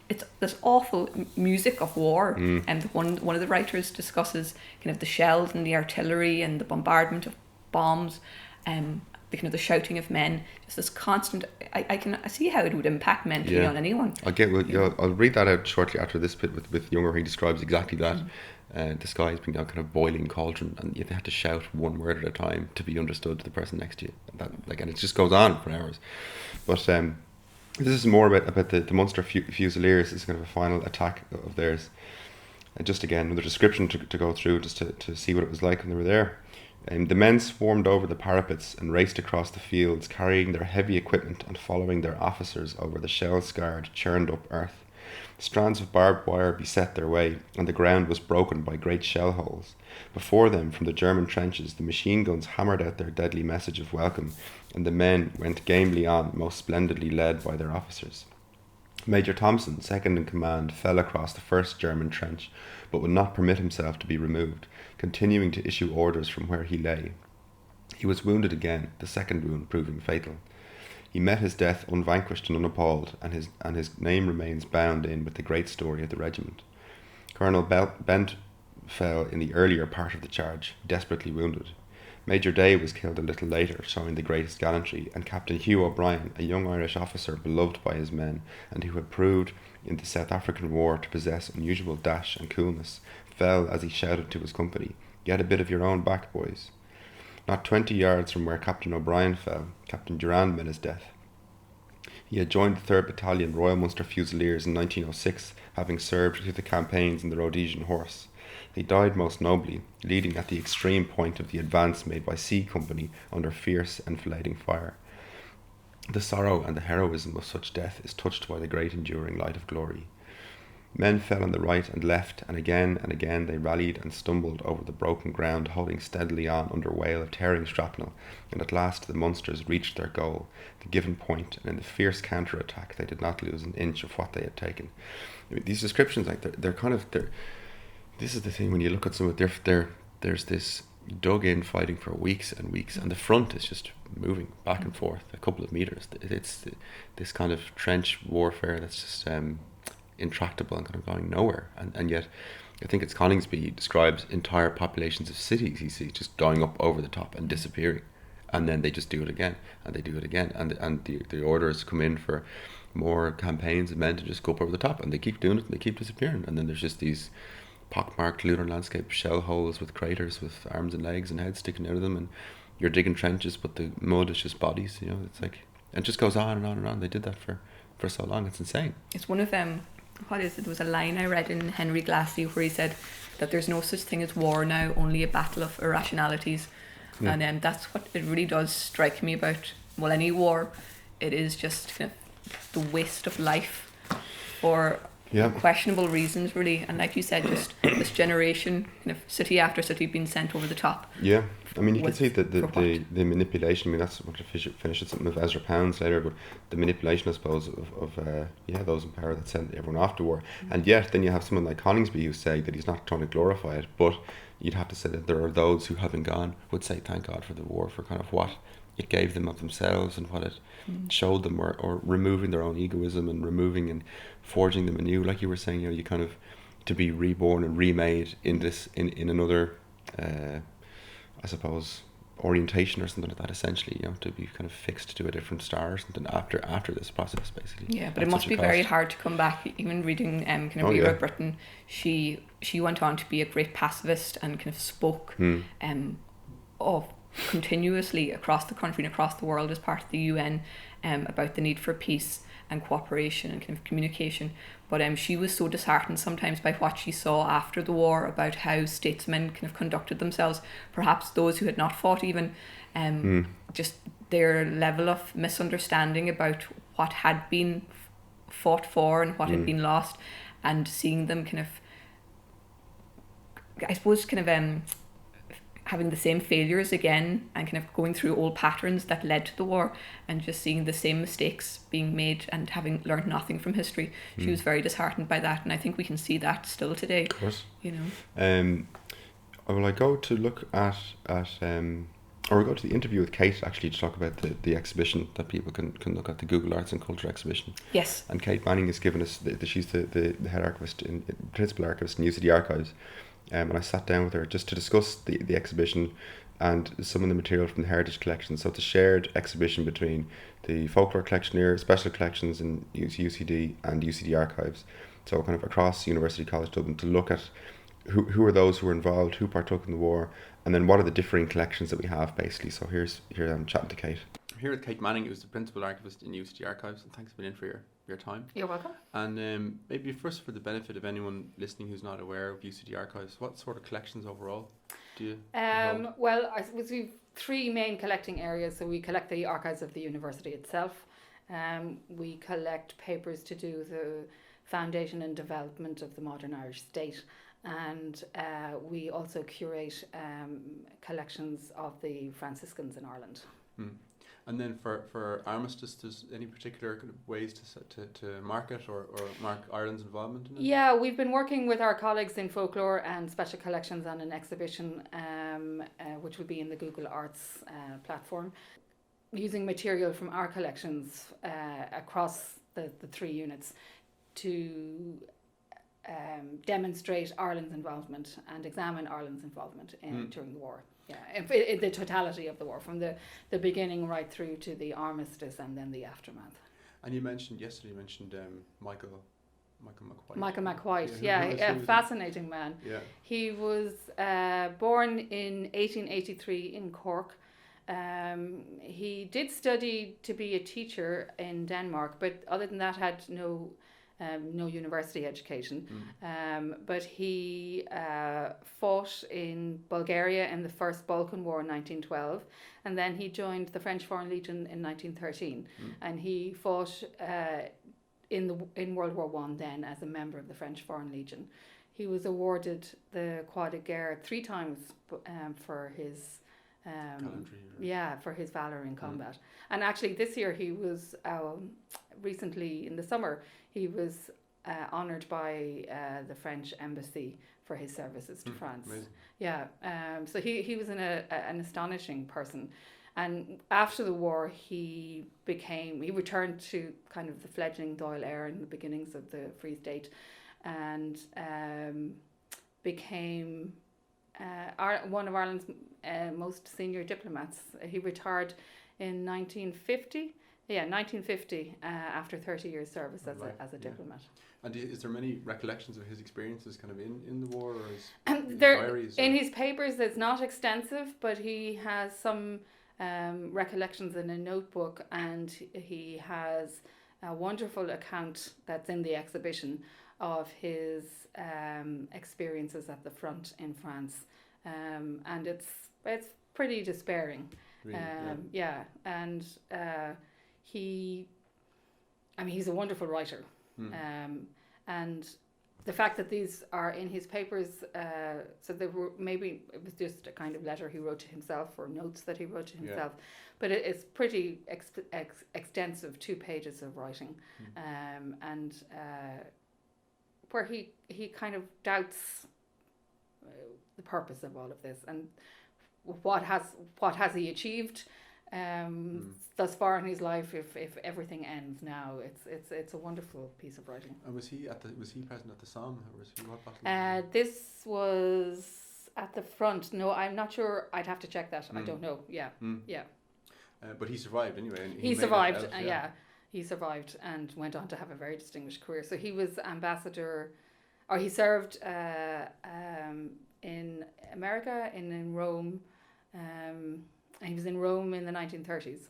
it's this awful music of war. And one of the writers discusses kind of the shells and the artillery and the bombardment of bombs, the kind of the shouting of men, just this constant. I can see how it would impact mentally on anyone. I'll read that out shortly after this bit with Jünger. He describes exactly that. The sky has been a kind of boiling cauldron, and you have to shout one word at a time to be understood to the person next to you. And it just goes on for hours. But this is more about the Munster Fusiliers. This is kind of a final attack of theirs. And just again, with a description to go through, just to see what it was like when they were there. The men swarmed over the parapets and raced across the fields, carrying their heavy equipment and following their officers over the shell-scarred, churned-up earth. Strands of barbed wire beset their way, and the ground was broken by great shell holes. Before them, from the German trenches, the machine guns hammered out their deadly message of welcome, and the men went gamely on, most splendidly led by their officers. Major Thompson, second in command, fell across the first German trench, but would not permit himself to be removed, continuing to issue orders from where he lay. He was wounded again, the second wound proving fatal. He met his death unvanquished and unappalled, and his name remains bound in with the great story of the regiment. Colonel Bent fell in the earlier part of the charge, desperately wounded. Major Day was killed a little later, showing the greatest gallantry, and Captain Hugh O'Brien, a young Irish officer beloved by his men, and who had proved in the South African War to possess unusual dash and coolness, fell as he shouted to his company, "Get a bit of your own back, boys." Not 20 yards from where Captain O'Brien fell, Captain Durand met his death. He had joined the 3rd Battalion Royal Munster Fusiliers in 1906, having served through the campaigns in the Rhodesian Horse. He died most nobly, leading at the extreme point of the advance made by C Company under fierce enfilading fire. The sorrow and the heroism of such death is touched by the great enduring light of glory. Men fell on the right and left, and again they rallied and stumbled over the broken ground, holding steadily on under wail of tearing shrapnel, and at last the Munsters reached their goal, the given point, and in the fierce counter-attack they did not lose an inch of what they had taken. I mean, these descriptions, this is the thing when you look at some of there's this dug in fighting for weeks and weeks, and the front is just moving back and forth a couple of meters. It's this kind of trench warfare that's just intractable and kind of going nowhere, and yet I think it's Coningsby describes entire populations of cities he sees just going up over the top and disappearing, and then they just do it again and they do it again, and the orders come in for more campaigns of men to just go up over the top, and they keep doing it and they keep disappearing, and then there's just these pockmarked lunar landscape shell holes with craters with arms and legs and heads sticking out of them, and you're digging trenches but the mud is just bodies, it's like, and it just goes on and on and on. They did that for so long. It's insane. It's one of them. What is it? There was a line I read in Henry Glassy where he said that there's no such thing as war now, only a battle of irrationalities. And that's what it really does strike me about any war. It is just kind of the waste of life for questionable reasons, really. And like you said, just this generation, kind of city after city being sent over the top. Yeah, I mean, you can see the manipulation. I mean, that's what finishes something of Ezra Pounds later, but the manipulation, I suppose, of those in power that sent everyone off to war. And yet, then you have someone like Coningsby who say that he's not trying to glorify it, but you'd have to say that there are those who, having gone, would say thank God for the war, for kind of what it gave them of themselves and what it showed them, or removing their own egoism and removing and forging them anew, like you were saying, you kind of to be reborn and remade in this in another I suppose orientation or something like that, essentially, to be kind of fixed to a different star or something after this process, basically. Yeah, but it must be very hard to come back. Even reading kind of Vera Brittain, she went on to be a great pacifist and kind of spoke continuously across the country and across the world as part of the UN about the need for peace and cooperation and kind of communication. But she was so disheartened sometimes by what she saw after the war about how statesmen kind of conducted themselves, perhaps those who had not fought even, just their level of misunderstanding about what had been fought for and what had been lost, and seeing them kind of, I suppose, kind of having the same failures again and kind of going through old patterns that led to the war, and just seeing the same mistakes being made and having learned nothing from history. She was very disheartened by that, and I think we can see that still today. Of course. Will I go to look at or we'll go to the interview with Kate, actually, to talk about the exhibition that people can look at, the Google Arts and Culture exhibition. Yes. And Kate Manning has given us, she's the head archivist, principal archivist in UCD Archives. And I sat down with her just to discuss the exhibition and some of the material from the Heritage Collection. So it's a shared exhibition between the Folklore Collection here, Special Collections in UCD and UCD Archives. So kind of across University College Dublin to look at who are those who were involved, who partook in the war, and then what are the differing collections that we have basically. So here I'm chatting to Kate. I'm here with Kate Manning, who's the Principal Archivist in UCD Archives, and thanks for being in for your time. You're welcome. And maybe first, for the benefit of anyone listening who's not aware of UCD Archives, what sort of collections overall do you hold? Well, I suppose we've three main collecting areas. So we collect the archives of the university itself. We collect papers to do the foundation and development of the modern Irish state. And we also curate collections of the Franciscans in Ireland. And then for Armistice, does any particular kind of ways to market or mark Ireland's involvement in it? Yeah, we've been working with our colleagues in Folklore and Special Collections on an exhibition which will be in the Google Arts platform, using material from our collections across the three units to demonstrate Ireland's involvement and examine Ireland's involvement during the war. Yeah, in the totality of the war, from the beginning right through to the armistice and then the aftermath. And you mentioned Michael McWhite. Michael McWhite, a fascinating man. Yeah. He was born in 1883 in Cork. He did study to be a teacher in Denmark, but other than that had no university education. But he fought in Bulgaria in the First Balkan War in 1912, and then he joined the French Foreign Legion in 1913, and he fought in World War I then as a member of the French Foreign Legion. He was awarded the Croix de Guerre 3 times for his for his valour in combat. And actually this year he was recently in the summer he was honoured by the French embassy for his services to France. Amazing. Yeah, so he was an astonishing person. And after the war, he returned to kind of the fledgling Dáil Éireann in the beginnings of the Free State, and became one of Ireland's most senior diplomats. He retired in 1950. Yeah, 1950, after 30 years service as a diplomat. And is there many recollections of his experiences kind of in the war, or his diaries? In his papers, it's not extensive, but he has some recollections in a notebook, and he has a wonderful account that's in the exhibition of his experiences at the front in France, and it's pretty despairing. Really? And he's a wonderful writer, and the fact that these are in his papers, so they were, maybe it was just a kind of letter he wrote to himself or notes that he wrote to himself, but it's pretty extensive, 2 pages of writing, and where he kind of doubts the purpose of all of this and what has he achieved thus far in his life. If everything ends now, it's a wonderful piece of writing. And was he present at the Somme, or was he what battle? This was at the front. No, I'm not sure. I'd have to check that. I don't know. Yeah. But he survived anyway. And he survived. He survived and went on to have a very distinguished career. So he was ambassador, or he served in America, in Rome. He was in Rome in the 1930s,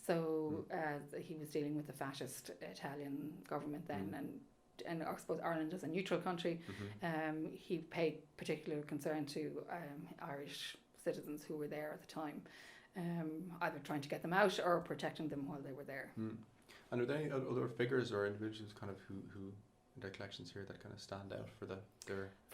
so he was dealing with the fascist Italian government then, and I suppose Ireland as a neutral country, he paid particular concern to Irish citizens who were there at the time, either trying to get them out or protecting them while they were there. And are there any other figures or individuals kind of who in their collections here that kind of stand out for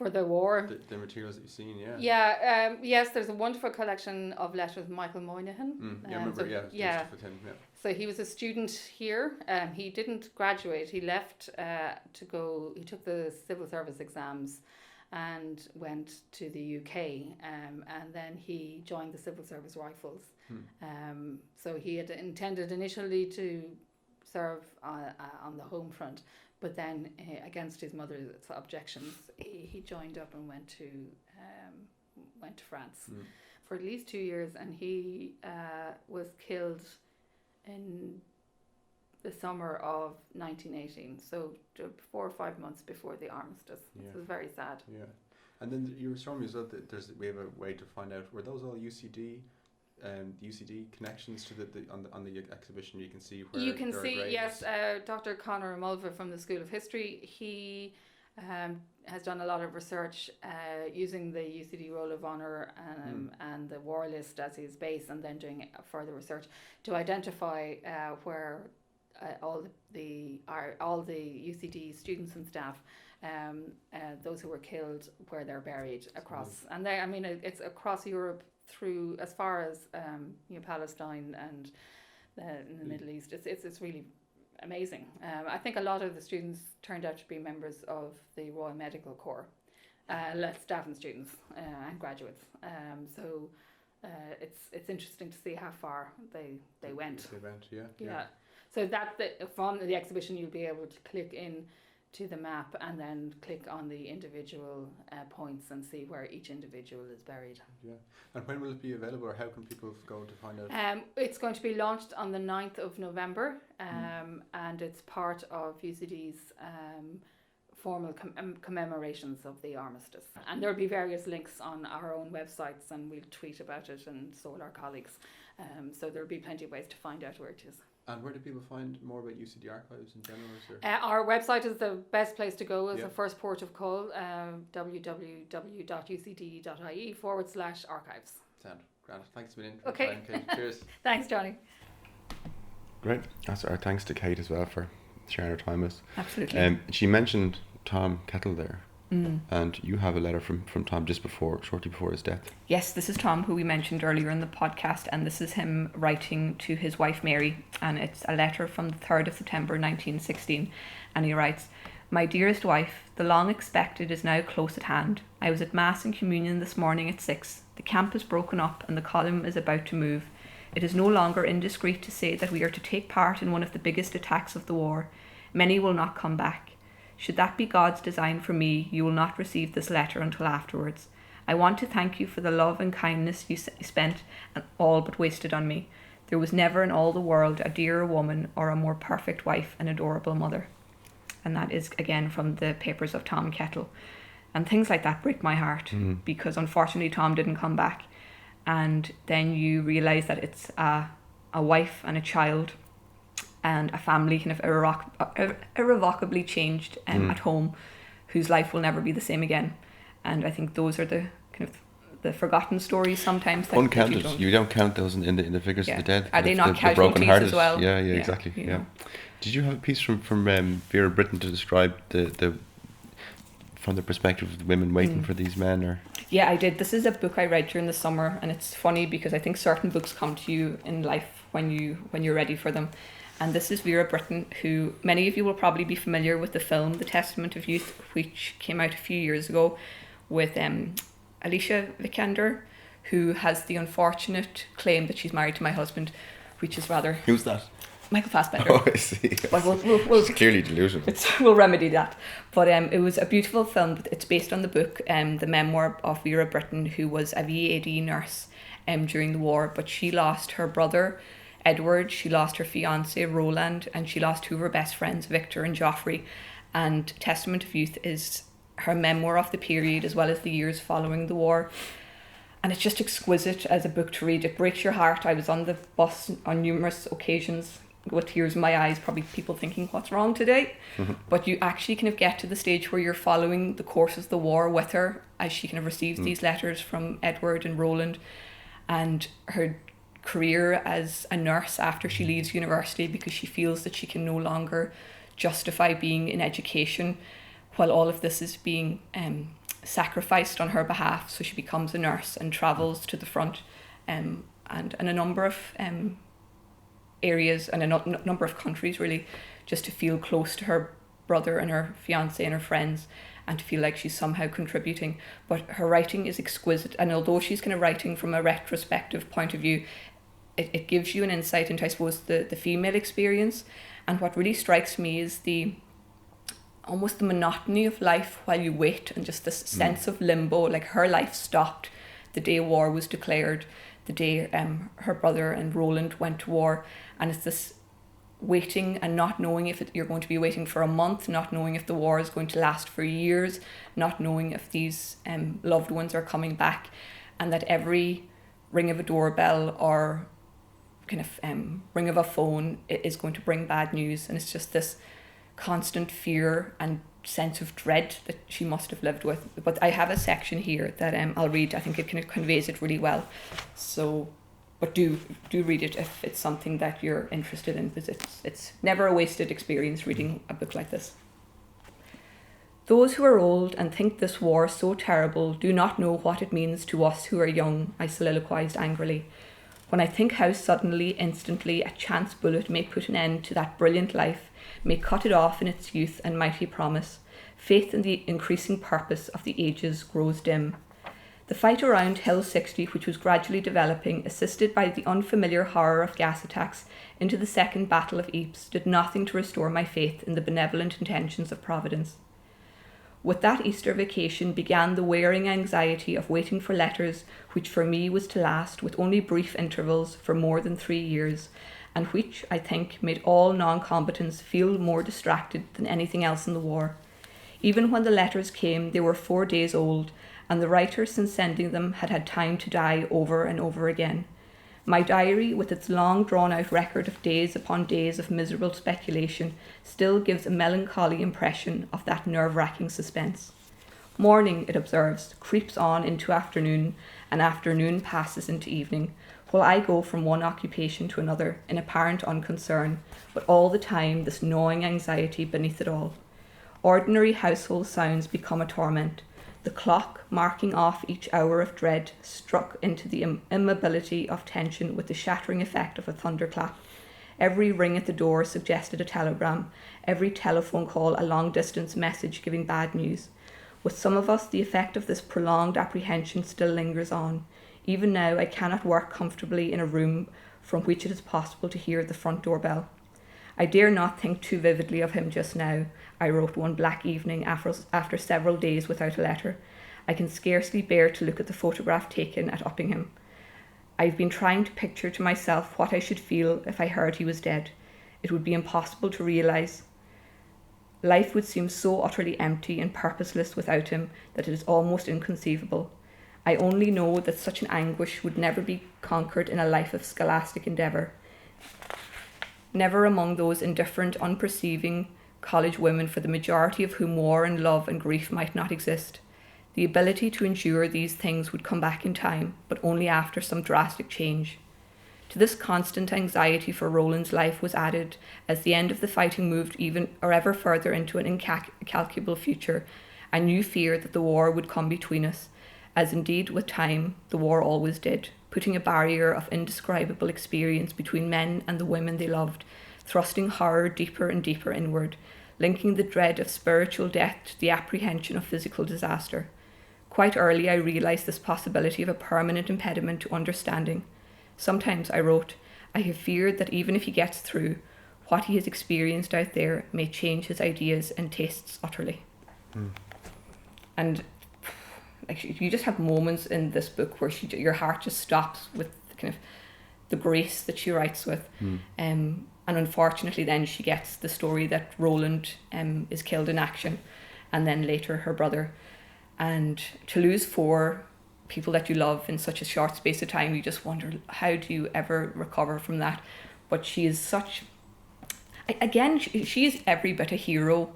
the war, the materials that you've seen? Yes, there's a wonderful collection of letters with Michael Moynihan. I remember. With him. So he was a student here. He didn't graduate. He left to go. He took the civil service exams and went to the UK, and then he joined the Civil Service Rifles. So he had intended initially to serve on the home front, but then against his mother's objections, he joined up and went to France. for at least 2 years, and he was killed in the summer of 1918, so 4 or 5 months before the armistice. Yeah. This was very sad. Yeah. And then you were showing me as well that we have a way to find out, were those all UCD connections to on the exhibition? You can see where you can there are see, graves. yes, Dr. Conor Mulver from the School of History, he has done a lot of research using the UCD Roll of Honour and the War List as his base, and then doing further research to identify where all the UCD students and staff, those who were killed, where they're buried across. And it's across Europe through as far as Palestine and in the Middle East. It's really amazing. I think a lot of the students turned out to be members of the Royal Medical Corps, staff and students and graduates. So it's interesting to see how far they went. They went, yeah. Yeah. So from the exhibition you'll be able to click in to the map and then click on the individual points and see where each individual is buried. Yeah. And when will it be available, or how can people go to find out? It's going to be launched on the 9th of November, and it's part of UCD's formal commemorations of the armistice. And there'll be various links on our own websites, and we'll tweet about it, and so will our colleagues. So there'll be plenty of ways to find out where it is. And where do people find more about UCD archives in general? Our website is the best place to go as Yeah. a first port of call, www.ucd.ie/archives. Sound. Grant. Thanks a million. Okay. Kate. Cheers. Thanks, Johnny. Great. That's our thanks to Kate as well for sharing her time with us. Absolutely. She mentioned Tom Kettle there. And you have a letter from Tom shortly before his death. Yes, this is Tom, who we mentioned earlier in the podcast, and this is him writing to his wife Mary, and it's a letter from the 3rd of September 1916, and he writes, "My dearest wife, the long expected is now close at hand. I was at Mass and Communion this morning at 6. The camp is broken up and the column is about to move. It is no longer indiscreet to say that we are to take part in one of the biggest attacks of the war. Many will not come back. Should that be God's design for me, you will not receive this letter until afterwards. I want to thank you for the love and kindness you spent and all but wasted on me. There was never in all the world a dearer woman or a more perfect wife and adorable mother." And that is again from the papers of Tom Kettle. And things like that break my heart, because unfortunately Tom didn't come back. And then you realise that it's a wife and a child and a family kind of irrevocably changed at home, whose life will never be the same again. And I think those are the kind of the forgotten stories sometimes. That Uncounted. You don't count those in the figures of the dead. Are they not the casualties as well? Yeah, exactly. Yeah. Did you have a piece from Vera Brittain to describe the from the perspective of the women waiting for these men, or? Yeah, I did. This is a book I read during the summer, and it's funny because I think certain books come to you in life when you're ready for them. And this is Vera Brittain, who many of you will probably be familiar with the film The Testament of Youth, which came out a few years ago with Alicia Vikander, who has the unfortunate claim that she's married to my husband, which is rather... Who's that? Michael Fassbender. Oh, I see. But we'll it's clearly delusional. We'll remedy that. But it was a beautiful film. It's based on the book, the memoir of Vera Brittain, who was a VAD nurse during the war, but she lost her brother Edward, she lost her fiancé Roland, and she lost two of her best friends, Victor and Joffrey. And Testament of Youth is her memoir of the period as well as the years following the war. And it's just exquisite as a book to read. It breaks your heart. I was on the bus on numerous occasions with tears in my eyes, probably people thinking, what's wrong today? But you actually kind of get to the stage where you're following the course of the war with her as she kind of receives these letters from Edward and Roland, and her career as a nurse after she leaves university, because she feels that she can no longer justify being in education while all of this is being sacrificed on her behalf. So she becomes a nurse and travels to the front and in a number of areas and a number of countries, really, just to feel close to her brother and her fiancé and her friends, and to feel like she's somehow contributing. But her writing is exquisite, and although she's kind of writing from a retrospective point of view, it gives you an insight into, I suppose, the female experience. And what really strikes me is almost the monotony of life while you wait, and just this sense of limbo, like her life stopped the day war was declared, the day her brother and Roland went to war, and it's this waiting and not knowing if you're going to be waiting for a month, not knowing if the war is going to last for years, not knowing if these loved ones are coming back, and that every ring of a doorbell or kind of ring of a phone is going to bring bad news. And it's just this constant fear and sense of dread that she must have lived with. But I have a section here that I'll read. I think it kind of conveys it really well. So, but do read it if it's something that you're interested in, because it's never a wasted experience reading a book like this. Those who are old and think this war so terrible do not know what it means to us who are young, I soliloquized angrily. When I think how suddenly, instantly, a chance bullet may put an end to that brilliant life, may cut it off in its youth and mighty promise, faith in the increasing purpose of the ages grows dim. The fight around Hill 60, which was gradually developing, assisted by the unfamiliar horror of gas attacks into the Second Battle of Ypres, did nothing to restore my faith in the benevolent intentions of Providence. With that Easter vacation began the wearing anxiety of waiting for letters, which for me was to last, with only brief intervals, for more than 3 years, and which, I think, made all non-combatants feel more distracted than anything else in the war. Even when the letters came, they were 4 days old, and the writer, since sending them, had had time to die over and over again. My diary, with its long drawn-out record of days upon days of miserable speculation, still gives a melancholy impression of that nerve-wracking suspense. Morning, it observes, creeps on into afternoon, and afternoon passes into evening, while I go from one occupation to another in apparent unconcern, but all the time this gnawing anxiety beneath it all. Ordinary household sounds become a torment. The clock, marking off each hour of dread, struck into the immobility of tension with the shattering effect of a thunderclap. Every ring at the door suggested a telegram, every telephone call a long-distance message giving bad news. With some of us, the effect of this prolonged apprehension still lingers on. Even now, I cannot work comfortably in a room from which it is possible to hear the front door bell. I dare not think too vividly of him just now, I wrote one black evening after several days without a letter. I can scarcely bear to look at the photograph taken at Uppingham. I've been trying to picture to myself what I should feel if I heard he was dead. It would be impossible to realise. Life would seem so utterly empty and purposeless without him that it is almost inconceivable. I only know that such an anguish would never be conquered in a life of scholastic endeavour. Never among those indifferent, unperceiving college women for the majority of whom war and love and grief might not exist. The ability to endure these things would come back in time, but only after some drastic change. To this constant anxiety for Roland's life was added, as the end of the fighting moved even or ever further into an incalculable future, a new fear that the war would come between us, as indeed with time the war always did, putting a barrier of indescribable experience between men and the women they loved, thrusting horror deeper and deeper inward, linking the dread of spiritual death to the apprehension of physical disaster. Quite early I realised this possibility of a permanent impediment to understanding. Sometimes, I wrote, I have feared that even if he gets through, what he has experienced out there may change his ideas and tastes utterly. And like, you just have moments in this book where your heart just stops with kind of the grace that she writes with. And unfortunately then she gets the story that Roland is killed in action, and then later her brother. And to lose 4 people that you love in such a short space of time, you just wonder, how do you ever recover from that? But she is such, again, she is every bit a hero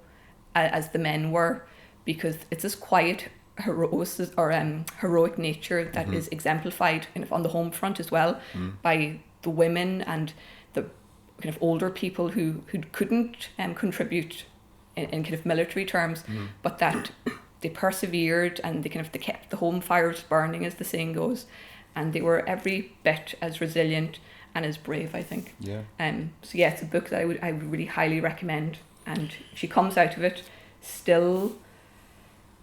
as the men were, because it's this quiet heroic nature that is exemplified on the home front as well by the women and the kind of older people who couldn't contribute in kind of military terms, but that they persevered and they kept the home fires burning, as the saying goes, and they were every bit as resilient and as brave, I think. So yeah, it's a book that I would really highly recommend, and she comes out of it still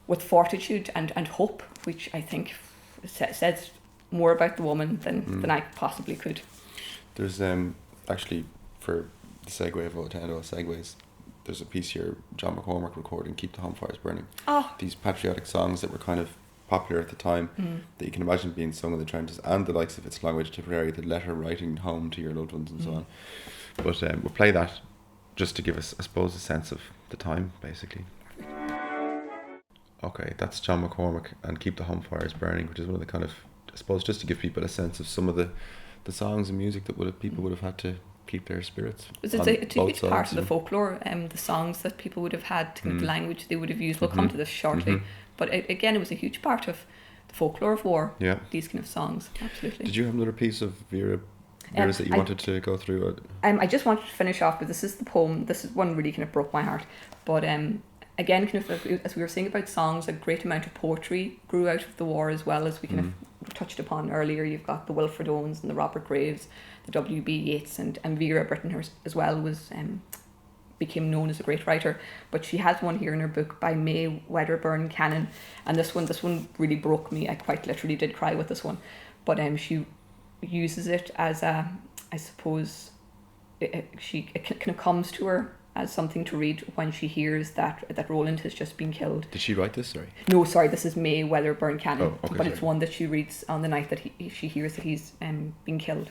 with fortitude and hope, which I think says more about the woman than I possibly could. There's actually, for the segue of all segues, there's a piece here, John McCormack recording Keep the Home Fires Burning. Oh. These patriotic songs that were kind of popular at the time that you can imagine being sung in the trenches, and the likes of Its Language Tipperary, the letter writing home to your loved ones and so on. But we'll play that just to give us, I suppose, a sense of the time, basically. Okay, that's John McCormack and Keep the Home Fires Burning, which is one of the kind of, I suppose, just to give people a sense of some of the songs and music that people would have had to keep their spirits. It's a huge part of the folklore, the songs that people would have had, the language they would have used. We'll come to this shortly. But again, it was a huge part of the folklore of war, these kind of songs, absolutely. Did you have another piece of Vera's that you wanted to go through? I just wanted to finish off with, this is the poem, this is one really kind of broke my heart. But again, kind of as we were saying about songs, a great amount of poetry grew out of the war, as well as we kind of touched upon earlier. You've got the Wilfred Owens and the Robert Graves, the W.B. Yeats, and Vera Brittain as well was became known as a great writer. But she has one here in her book by May Wedderburn Cannon, and this one really broke me. I quite literally did cry with this one. But she uses it as a, I suppose, it kind of comes to her as something to read when she hears that Roland has just been killed. Did she write this? Sorry. No, sorry, this is May Wedderburn Cannon. Oh, okay, but it's one that she reads on the night that she hears that he's been killed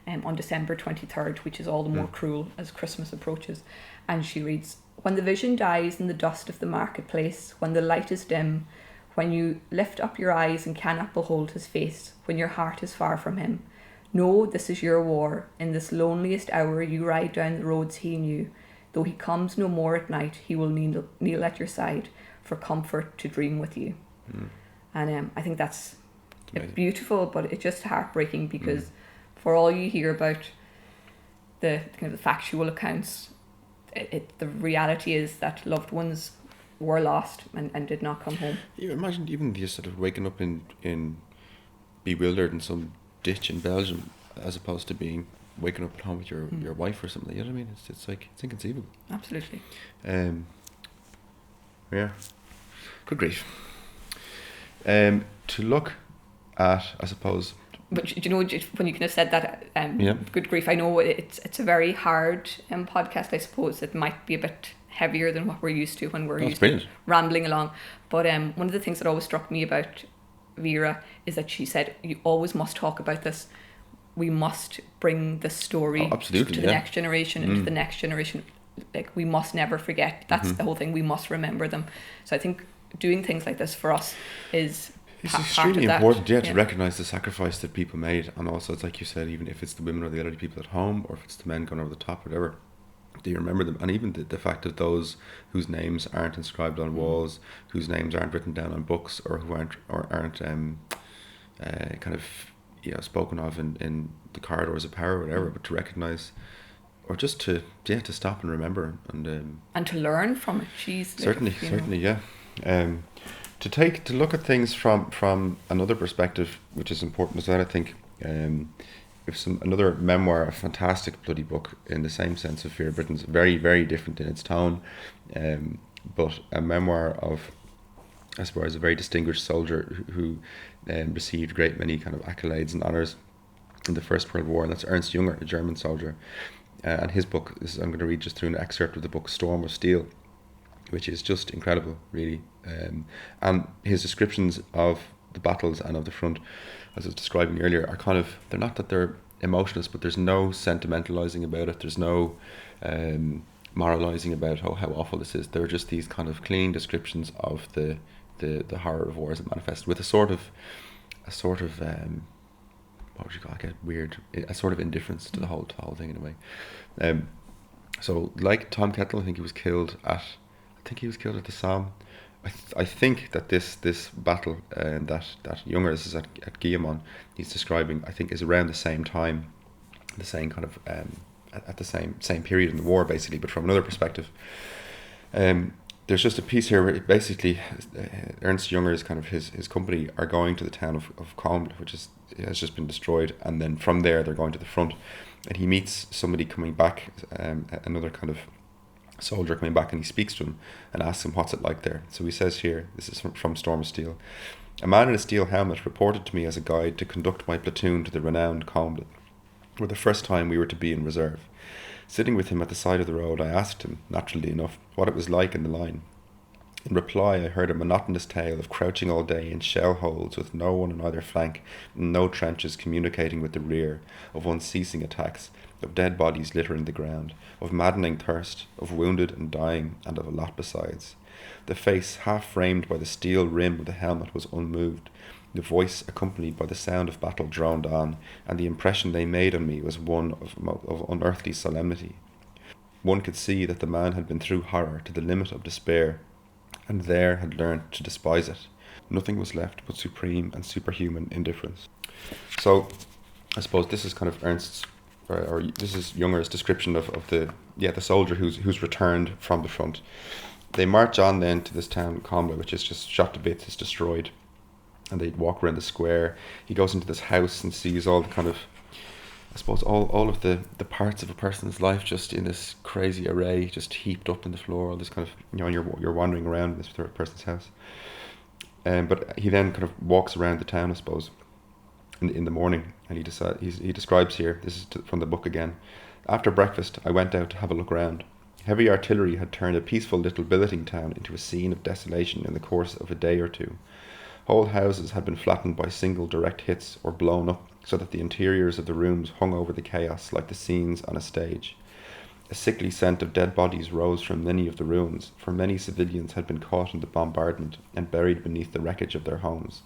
on December 23rd, which is all the more cruel as Christmas approaches. And she reads, "When the vision dies in the dust of the marketplace, when the light is dim, when you lift up your eyes and cannot behold his face, when your heart is far from him, know this is your war. In this loneliest hour you ride down the roads he knew. Though he comes no more at night, he will kneel at your side for comfort to dream with you." And I think that's beautiful, but it's just heartbreaking, because for all you hear about the kind of the factual accounts, the reality is that loved ones were lost and did not come home. You imagine even just sort of waking up in bewildered in some ditch in Belgium, as opposed to waking up at home with your wife or something. You know what I mean? It's like, it's inconceivable. Absolutely. Yeah. Good grief. To look at, I suppose. But do you know, when you kind of said that, good grief, I know it's a very hard podcast, I suppose. It might be a bit heavier than what we're used to when we're used to rambling along. But one of the things that always struck me about Vera is that she said, you always must talk about this. We must bring this story to the next generation and to the next generation. Like, we must never forget. That's the whole thing. We must remember them. So I think doing things like this for us is it's extremely important, to recognise the sacrifice that people made. And also, it's like you said, even if it's the women or the elderly people at home, or if it's the men going over the top, whatever, do you remember them? And even the fact of those whose names aren't inscribed on walls, whose names aren't written down on books, or who aren't kind of spoken of in the corridors of power or whatever, but to recognise, or just to stop and remember and to learn from it. Certainly, yeah. To look at things from another perspective, which is important as well, I think. If another memoir, a fantastic bloody book in the same sense of Vera Brittain's, very, very different in its tone, but a memoir of, I suppose, a very distinguished soldier who received a great many kind of accolades and honours in the First World War, and that's Ernst Jünger, a German soldier. And his book, I'm going to read just through an excerpt of the book Storm of Steel, which is just incredible, really. And his descriptions of the battles and of the front, as I was describing earlier, are kind of, they're not that they're emotionless, but there's no sentimentalising about it. There's no moralising about how awful this is. They're just these kind of clean descriptions of the horror of war as it manifests, with a sort of what would you call it? A sort of indifference to the whole thing in a way. So like Tom Kettle, I think he was killed at the Somme. I think that this battle that Jünger, this is at Guillement, he's describing, I think, is around the same time, the same kind of at the same period in the war, basically, but from another perspective. There's just a piece here where basically Ernst Jünger's kind of his company are going to the town of Combes, which has just been destroyed, and then from there they're going to the front, and he meets somebody coming back, another kind of soldier coming back, and he speaks to him and asks him what's it like there. So he says here, this is from Storm of Steel: "A man in a steel helmet reported to me as a guide to conduct my platoon to the renowned Combes, where the first time we were to be in reserve. Sitting with him at the side of the road, I asked him, naturally enough, what it was like in the line. In reply, I heard a monotonous tale of crouching all day in shell holes with no one on either flank, and no trenches communicating with the rear, of unceasing attacks, of dead bodies littering the ground, of maddening thirst, of wounded and dying, and of a lot besides. The face, half framed by the steel rim of the helmet, was unmoved. The voice, accompanied by the sound of battle, droned on, and the impression they made on me was one of unearthly solemnity. One could see that the man had been through horror to the limit of despair, and there had learned to despise it. Nothing was left but supreme and superhuman indifference. So, I suppose this is kind of Ernst's, or this is Jünger's description of the soldier who's returned from the front. They march on then to this town, Commemorate, which is just shot to bits, it's destroyed, and they walk around the square. He goes into this house and sees all the kind of, I suppose, all of the parts of a person's life just in this crazy array, just heaped up in the floor, all this kind of, and you're wandering around in this person's house. But he then kind of walks around the town, I suppose, in the morning, and he describes here, this is from the book again, after breakfast I went out to have a look round. Heavy artillery had turned a peaceful little billeting town into a scene of desolation in the course of a day or two. Whole houses had been flattened by single direct hits or blown up, so that the interiors of the rooms hung over the chaos like the scenes on a stage. A sickly scent of dead bodies rose from many of the ruins, for many civilians had been caught in the bombardment and buried beneath the wreckage of their homes.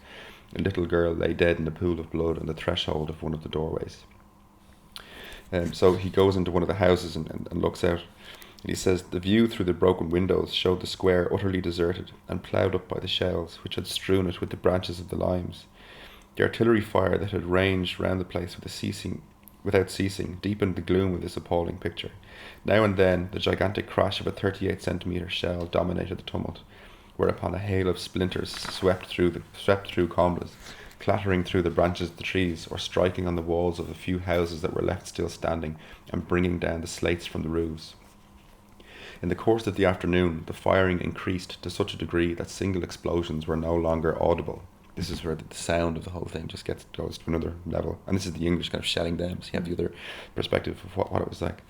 A little girl lay dead in a pool of blood on the threshold of one of the doorways. So he goes into one of the houses and looks out, and he says, the view through the broken windows showed the square utterly deserted and ploughed up by the shells, which had strewn it with the branches of the limes. The artillery fire that had ranged round the place without ceasing deepened the gloom of this appalling picture. Now and then the gigantic crash of a 38-centimetre shell dominated the tumult, whereupon a hail of splinters swept through combles, clattering through the branches of the trees, or striking on the walls of a few houses that were left still standing, and bringing down the slates from the roofs. In the course of the afternoon, the firing increased to such a degree that single explosions were no longer audible. This is where the sound of the whole thing just goes to another level. And this is the English kind of shelling down, so you have the other perspective of what it was like.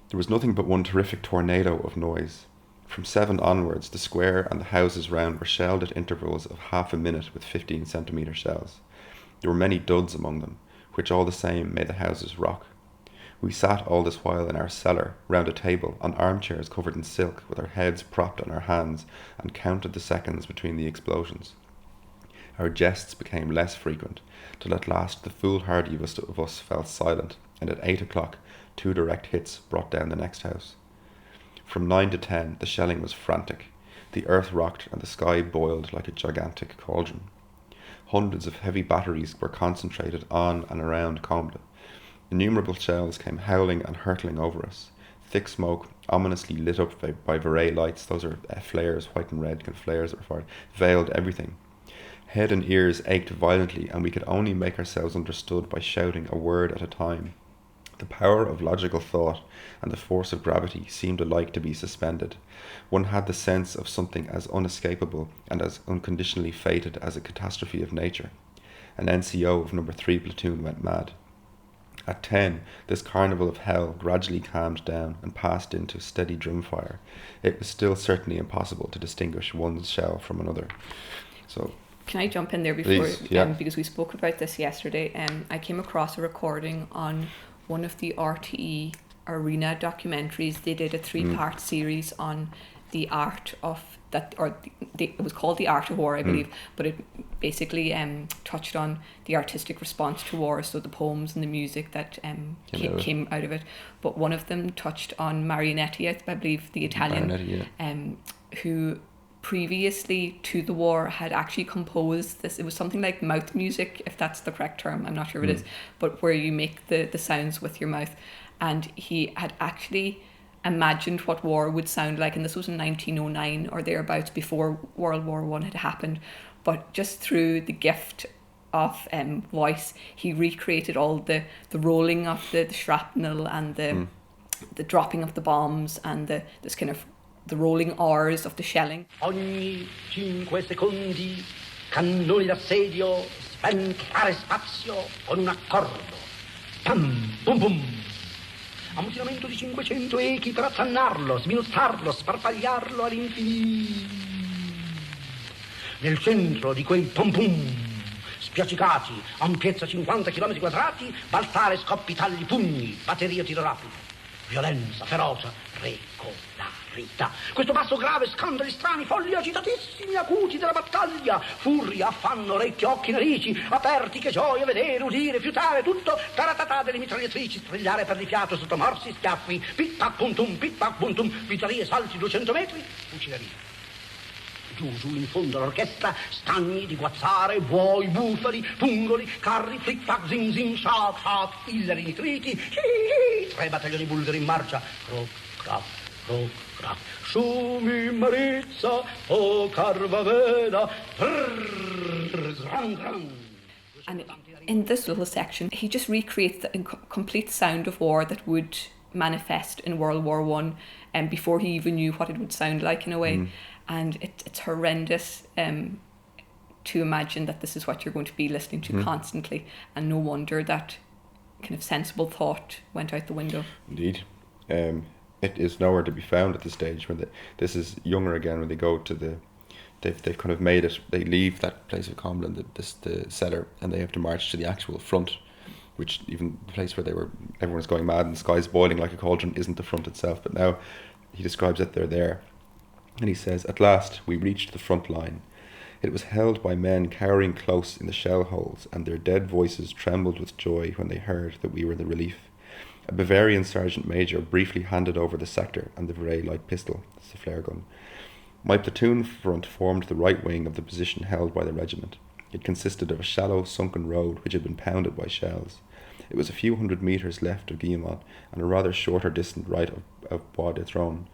There was nothing but one terrific tornado of noise. From 7 onwards, the square and the houses round were shelled at intervals of half a minute with 15-centimetre shells. There were many duds among them, which all the same made the houses rock. We sat all this while in our cellar, round a table, on armchairs covered in silk, with our heads propped on our hands, and counted the seconds between the explosions. Our jests became less frequent, till at last the foolhardy of us fell silent, and at 8 o'clock 2 direct hits brought down the next house. From 9 to 10 the shelling was frantic. The earth rocked and the sky boiled like a gigantic cauldron. Hundreds of heavy batteries were concentrated on and around Combla. Innumerable shells came howling and hurtling over us. Thick smoke, ominously lit up by Vera lights, those are flares, white and red kind of flares that were fired, veiled everything. Head and ears ached violently, and we could only make ourselves understood by shouting a word at a time. The power of logical thought and the force of gravity seemed alike to be suspended. One had the sense of something as unescapable and as unconditionally fated as a catastrophe of nature. An NCO of No. 3 platoon went mad. At 10, this carnival of hell gradually calmed down and passed into steady drumfire. It was still certainly impossible to distinguish one shell from another. So, can I jump in there before? Please, yeah. Because we spoke about this yesterday. I came across a recording on one of the RTE Arena documentaries. They did a 3-part series on the art of that, or it was called The Art of War, I believe, but it basically touched on the artistic response to war, so the poems and the music that came out of it. But one of them touched on Marionetti, I believe, the Italian, who previously to the war had actually composed this. It was something like mouth music, if that's the correct term, I'm not sure if it is, but where you make the sounds with your mouth. And he had actually imagined what war would sound like, and this was in 1909 or thereabouts, before World War I had happened. But just through the gift of voice, he recreated all the rolling of the shrapnel and the dropping of the bombs and this kind of the rolling R's of the shelling. Ogni 5 secondi cannoni d'assedio spentare spazio con un accordo. Pam, bum bum. Ammutinamento di 500 echi per attannarlo, sminuzzarlo, sparpagliarlo all'infinito. nel centro di quei pom pum, spiaccicati, ampiezza 50 km quadrati, balzare scoppitagli pugni, batteria tiro rapido, violenza, ferocia, regolarità. Questo basso grave, scandali strani, folli agitatissimi, acuti della battaglia, furia, affanno, orecchi, occhi, narici, aperti, che gioia vedere, udire, fiutare, tutto, taratatà delle mitragliatrici, strigliare per di fiato sotto morsi, schiaffi, pit-pac, puntum, vittorie, salti 200 metri, fucileria. Giù in fondo all'orchestra, stagni di guazzare, buoi, bufali, pungoli, carri, flic-flac, zing, shac, illeri nitriti, 3 battaglioni bulgari in marcia, croc, Shumi Maritza, o Carvaveda, gran. And in this little section, he just recreates the complete sound of war that would manifest in World War I, and before he even knew what it would sound like in a way. And it's horrendous to imagine that this is what you're going to be listening to constantly, and no wonder that kind of sensible thought went out the window. Indeed. It is nowhere to be found at this stage. This is Jünger again, when they go to they've kind of made it, they leave that place of Comblan, the cellar, and they have to march to the actual front, which even the place where everyone was going mad and the sky's boiling like a cauldron isn't the front itself. But now he describes that they're there. And he says, "At last we reached the front line. It was held by men cowering close in the shell holes, and their dead voices trembled with joy when they heard that we were the relief. A Bavarian sergeant major briefly handed over the sector and the Vera light pistol," that's the flare gun. "My platoon front formed the right wing of the position held by the regiment. It consisted of a shallow, sunken road which had been pounded by shells. It was a few hundred metres left of Guillement and a rather shorter distant right of Bois de Throne.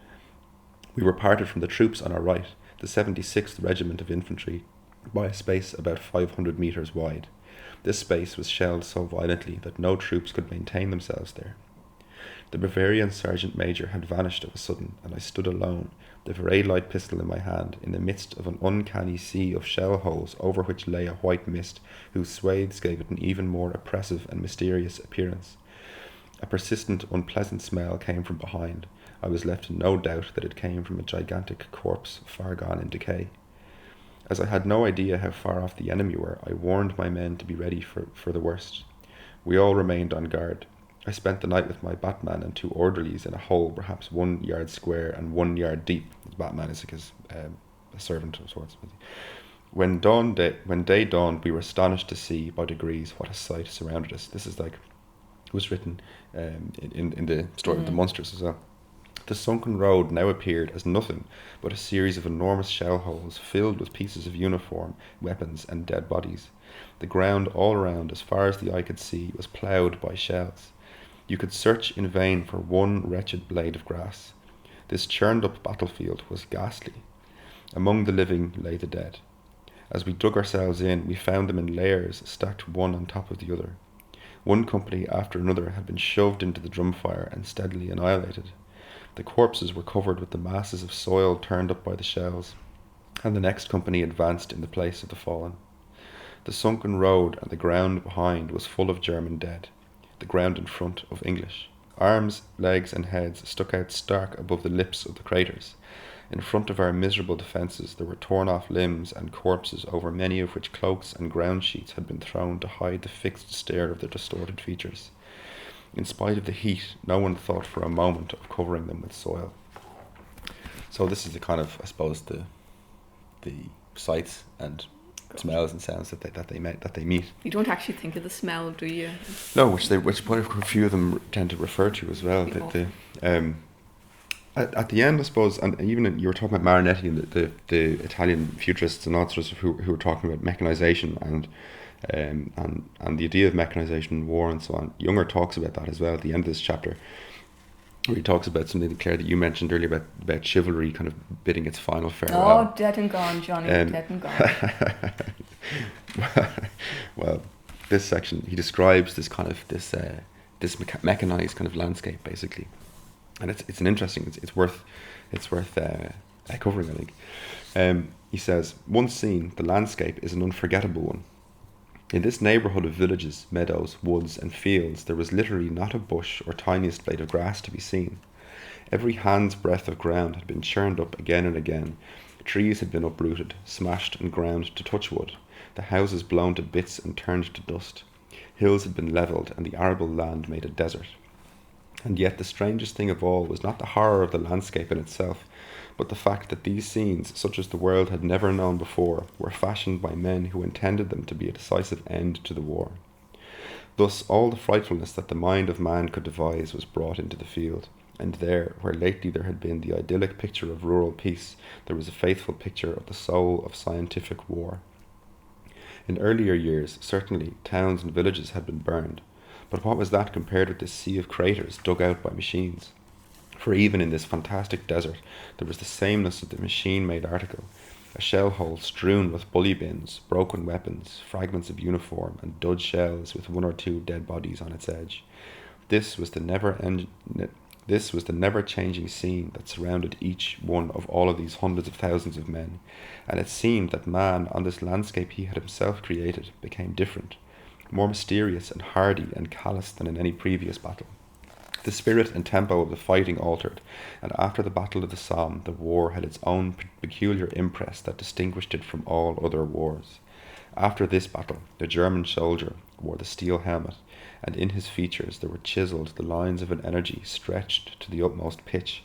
We were parted from the troops on our right, the 76th Regiment of Infantry, by a space about 500 metres wide. This space was shelled so violently that no troops could maintain themselves there. The Bavarian sergeant major had vanished of a sudden, and I stood alone, the Vera light pistol in my hand, in the midst of an uncanny sea of shell holes over which lay a white mist whose swathes gave it an even more oppressive and mysterious appearance. A persistent, unpleasant smell came from behind. I was left in no doubt that it came from a gigantic corpse far gone in decay. As I had no idea how far off the enemy were, I warned my men to be ready for the worst. We all remained on guard. I spent the night with my batman and 2 orderlies in a hole perhaps 1 yard square and 1 yard deep. The batman is like a servant of sorts. When day dawned, we were astonished to see by degrees what a sight surrounded us. This is like, it was written in the story of the Munsters as well. The sunken road now appeared as nothing but a series of enormous shell holes filled with pieces of uniform, weapons and dead bodies. The ground all around, as far as the eye could see, was ploughed by shells. You could search in vain for one wretched blade of grass. This churned up battlefield was ghastly. Among the living lay the dead. As we dug ourselves in, we found them in layers stacked one on top of the other. One company after another had been shoved into the drum fire and steadily annihilated. The corpses were covered with the masses of soil turned up by the shells, and the next company advanced in the place of the fallen. The sunken road and the ground behind was full of German dead, the ground in front of English. Arms, legs and heads stuck out stark above the lips of the craters. In front of our miserable defences there were torn off limbs and corpses, over many of which cloaks and ground sheets had been thrown to hide the fixed stare of their distorted features. In spite of the heat, no one thought for a moment of covering them with soil. So this is the kind of, I suppose, the sights and smells and sounds that they meet. You don't actually think of the smell, do you? No, which quite a few of them tend to refer to as well. At the end, I suppose, and even you were talking about Marinetti and the Italian futurists and authors who were talking about mechanization and the idea of mechanization in war and so on. Jünger talks about that as well at the end of this chapter, where he talks about something, Claire, that you mentioned earlier about chivalry kind of bidding its final farewell. Oh, dead and gone, Johnny, dead and gone. Well, this section, he describes this kind of this mechanized kind of landscape, basically, and it's an interesting. It's worth covering, I think. He says, once seen, the landscape is an unforgettable one. In this neighbourhood of villages, meadows, woods and fields, there was literally not a bush or tiniest blade of grass to be seen. Every hand's breadth of ground had been churned up again and again, Trees had been uprooted, smashed and ground to touchwood, the houses blown to bits and turned to dust. Hills had been levelled, and the arable land made a desert. And yet the strangest thing of all was not the horror of the landscape in itself, but the fact that these scenes, such as the world had never known before, were fashioned by men who intended them to be a decisive end to the war. Thus all the frightfulness that the mind of man could devise was brought into the field, and there, where lately there had been the idyllic picture of rural peace, there was a faithful picture of the soul of scientific war. In earlier years, certainly, towns and villages had been burned, but what was that compared with this sea of craters dug out by machines? For even in this fantastic desert, there was the sameness of the machine-made article, a shell hole strewn with bully bins, broken weapons, fragments of uniform, and dud shells with 1 or 2 dead bodies on its edge. This was the never-changing scene that surrounded each one of all of these hundreds of thousands of men, and it seemed that man, on this landscape he had himself created, became different, more mysterious and hardy and callous than in any previous battle. The spirit and tempo of the fighting altered, and after the Battle of the Somme, the war had its own peculiar impress that distinguished it from all other wars. After this battle, the German soldier wore the steel helmet, and in his features there were chiselled the lines of an energy stretched to the utmost pitch,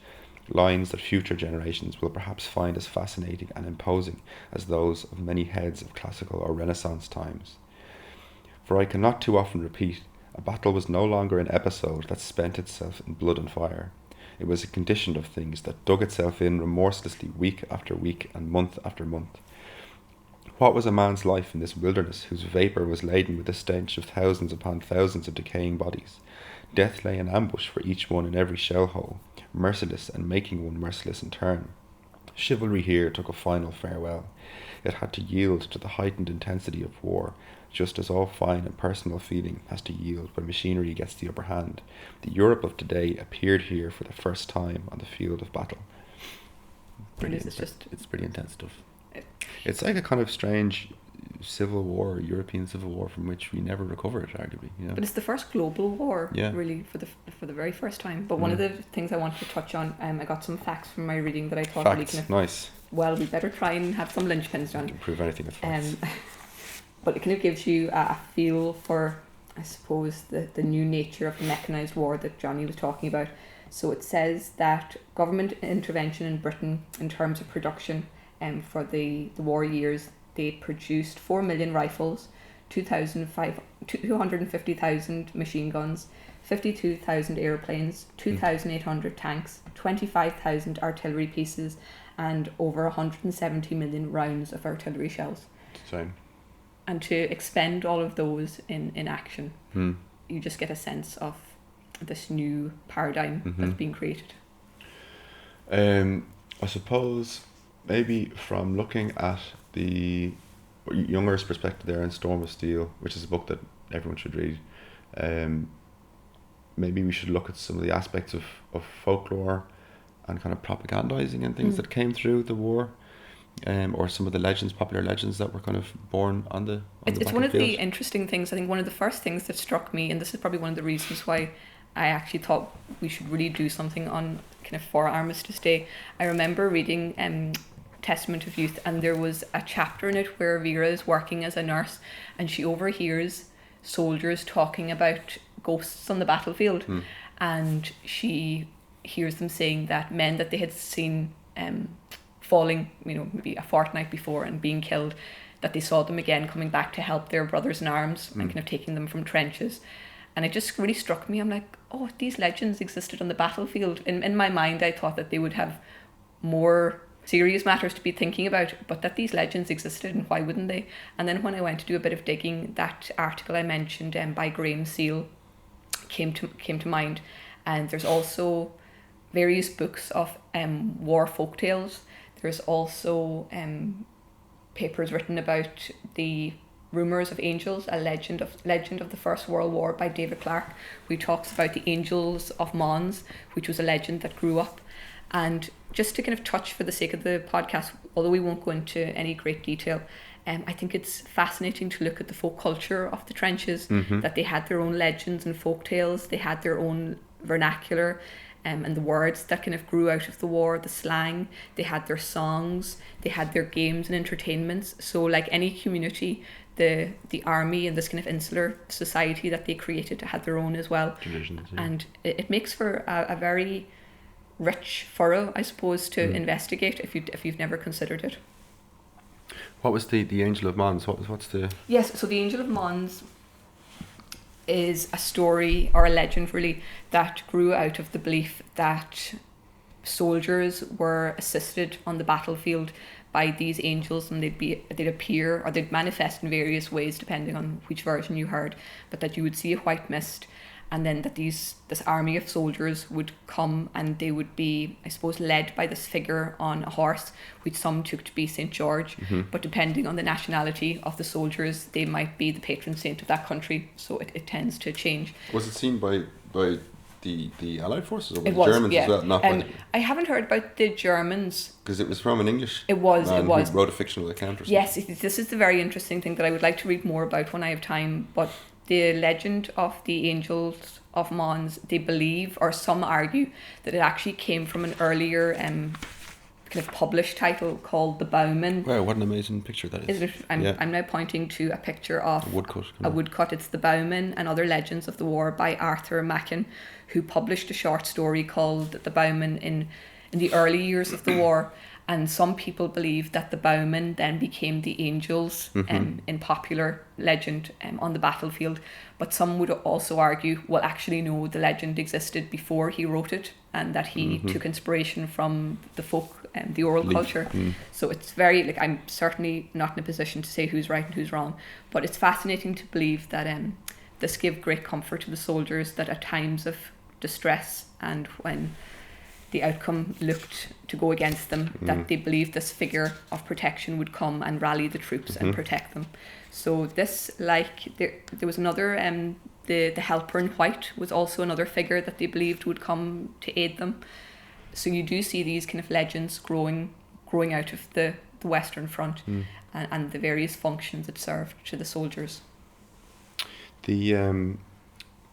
lines that future generations will perhaps find as fascinating and imposing as those of many heads of classical or Renaissance times. For I cannot too often repeat, a battle was no longer an episode that spent itself in blood and fire. It was a condition of things that dug itself in remorselessly week after week and month after month. What was a man's life in this wilderness whose vapour was laden with the stench of thousands upon thousands of decaying bodies? Death lay in ambush for each one in every shell hole, merciless and making one merciless in turn. Chivalry here took a final farewell. It had to yield to the heightened intensity of war, just as all fine and personal feeling has to yield when machinery gets the upper hand. The Europe of today appeared here for the first time on the field of battle. It's pretty intense stuff. It's like a kind of strange civil war, European civil war, from which we never recovered, arguably. You know? But it's the first global war, yeah, really, for the very first time. But one of the things I wanted to touch on, I got some facts from my reading that I thought really kind of... Nice. Well, we better try and have some linchpins, John. Prove anything with facts. But it kind of gives you a feel for, I suppose, the new nature of the mechanised war that Johnny was talking about. So it says that government intervention in Britain in terms of production for the war years, they produced 4 million rifles, 250,000 machine guns, 52,000 airplanes, 2,800 tanks, 25,000 artillery pieces, and over 170 million rounds of artillery shells. Same. And to expend all of those in action, you just get a sense of this new paradigm that's being created. I suppose maybe from looking at the Jünger's perspective there in Storm of Steel, which is a book that everyone should read, maybe we should look at some of the aspects of folklore and kind of propagandizing and things that came through the war. Or some of the legends, popular legends that were kind of born on the It's one of the interesting things. I think one of the first things that struck me, and this is probably one of the reasons why I actually thought we should really do something on kind of for Armistice Day. I remember reading Testament of Youth, and there was a chapter in it where Vera is working as a nurse, and she overhears soldiers talking about ghosts on the battlefield, and she hears them saying that men that they had seen falling, maybe a fortnight before and being killed, that they saw them again coming back to help their brothers in arms and kind of taking them from trenches. And it just really struck me. I'm like, oh, these legends existed on the battlefield. In my mind, I thought that they would have more serious matters to be thinking about, but that these legends existed, and why wouldn't they? And then when I went to do a bit of digging, that article I mentioned by Graham Seal came to mind. And there's also various books of war folktales. There's also papers written about the Rumours of Angels, a legend of the First World War by David Clarke, who talks about the Angels of Mons, which was a legend that grew up. And just to kind of touch for the sake of the podcast, although we won't go into any great detail, I think it's fascinating to look at the folk culture of the trenches, that they had their own legends and folk tales, they had their own vernacular. and the words that kind of grew out of the war, the slang. They had their songs, they had their games and entertainments. So like any community, the army and this kind of insular society that they created had their own as well. Traditions, yeah. And it makes for a very rich furrow, I suppose, to investigate if you've never considered it. What was the Angel of Mons? What's the... Yes, so the Angel of Mons is a story or a legend really that grew out of the belief that soldiers were assisted on the battlefield by these angels, and they'd appear or they'd manifest in various ways depending on which version you heard, but that you would see a white mist, and then that this army of soldiers would come, and they would be, I suppose, led by this figure on a horse, which some took to be St. George, but depending on the nationality of the soldiers, they might be the patron saint of that country, so it tends to change. Was it seen by the Allied forces or It the was, Germans yeah. as well? Not I haven't heard about the Germans. because it was from an English It was. man who wrote a fictional account or something. Yes, this is the very interesting thing that I would like to read more about when I have time, but the legend of the Angels of Mons, they believe, or some argue, that it actually came from an earlier kind of published title called The Bowman. Wow, what an amazing picture that is. Isn't it? I'm now pointing to a picture of A woodcut. It's The Bowman and Other Legends of the War by Arthur Machen, who published a short story called The Bowman in the early years of the war. And some people believe that the bowmen then became the angels in popular legend on the battlefield. But some would also argue, well, actually, no, the legend existed before he wrote it, and that he took inspiration from the folk and the oral culture. So it's very, I'm certainly not in a position to say who's right and who's wrong, but it's fascinating to believe that this gave great comfort to the soldiers, that at times of distress and when the outcome looked to go against them, that they believed this figure of protection would come and rally the troops and protect them. So this, there was another, the helper in white was also another figure that they believed would come to aid them. So you do see these kind of legends growing out of the Western Front and the various functions it served to the soldiers. The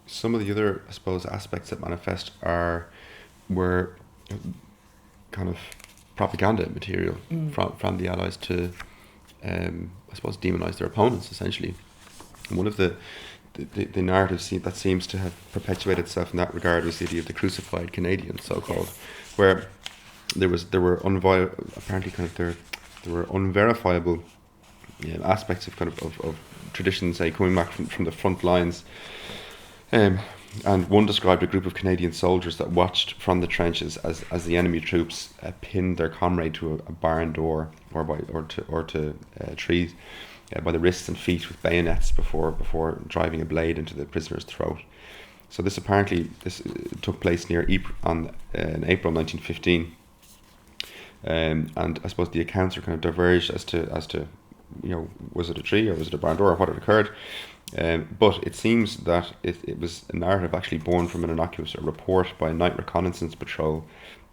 some of the other, I suppose, aspects that manifest were kind of propaganda material from the Allies to, I suppose, demonise their opponents, essentially. And one of the narratives that seems to have perpetuated itself in that regard was the idea of the crucified Canadian, so-called, where there were unverifiable aspects of kind of tradition, say, coming back from the front lines. And one described a group of Canadian soldiers that watched from the trenches as the enemy troops pinned their comrade to a barn door or to trees by the wrists and feet with bayonets before driving a blade into the prisoner's throat. So this took place near Ypres in April 1915, and I suppose the accounts are kind of diverged as to was it a tree or was it a barn door or what had occurred. But it seems that it was a narrative actually born from an innocuous report by a night reconnaissance patrol,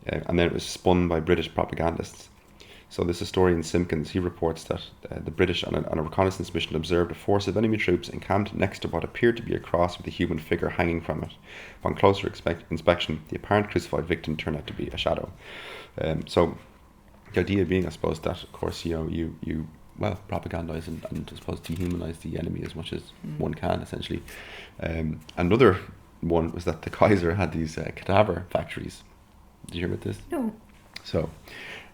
and then it was spun by British propagandists. So this historian Simpkins, he reports that the British on a reconnaissance mission observed a force of enemy troops encamped next to what appeared to be a cross with a human figure hanging from it. Upon closer inspection, the apparent crucified victim turned out to be a shadow. So the idea being, I suppose, that of course you propagandise and I suppose dehumanise the enemy as much as one can, essentially. Another one was that the Kaiser had these cadaver factories. Did you hear about this? No. So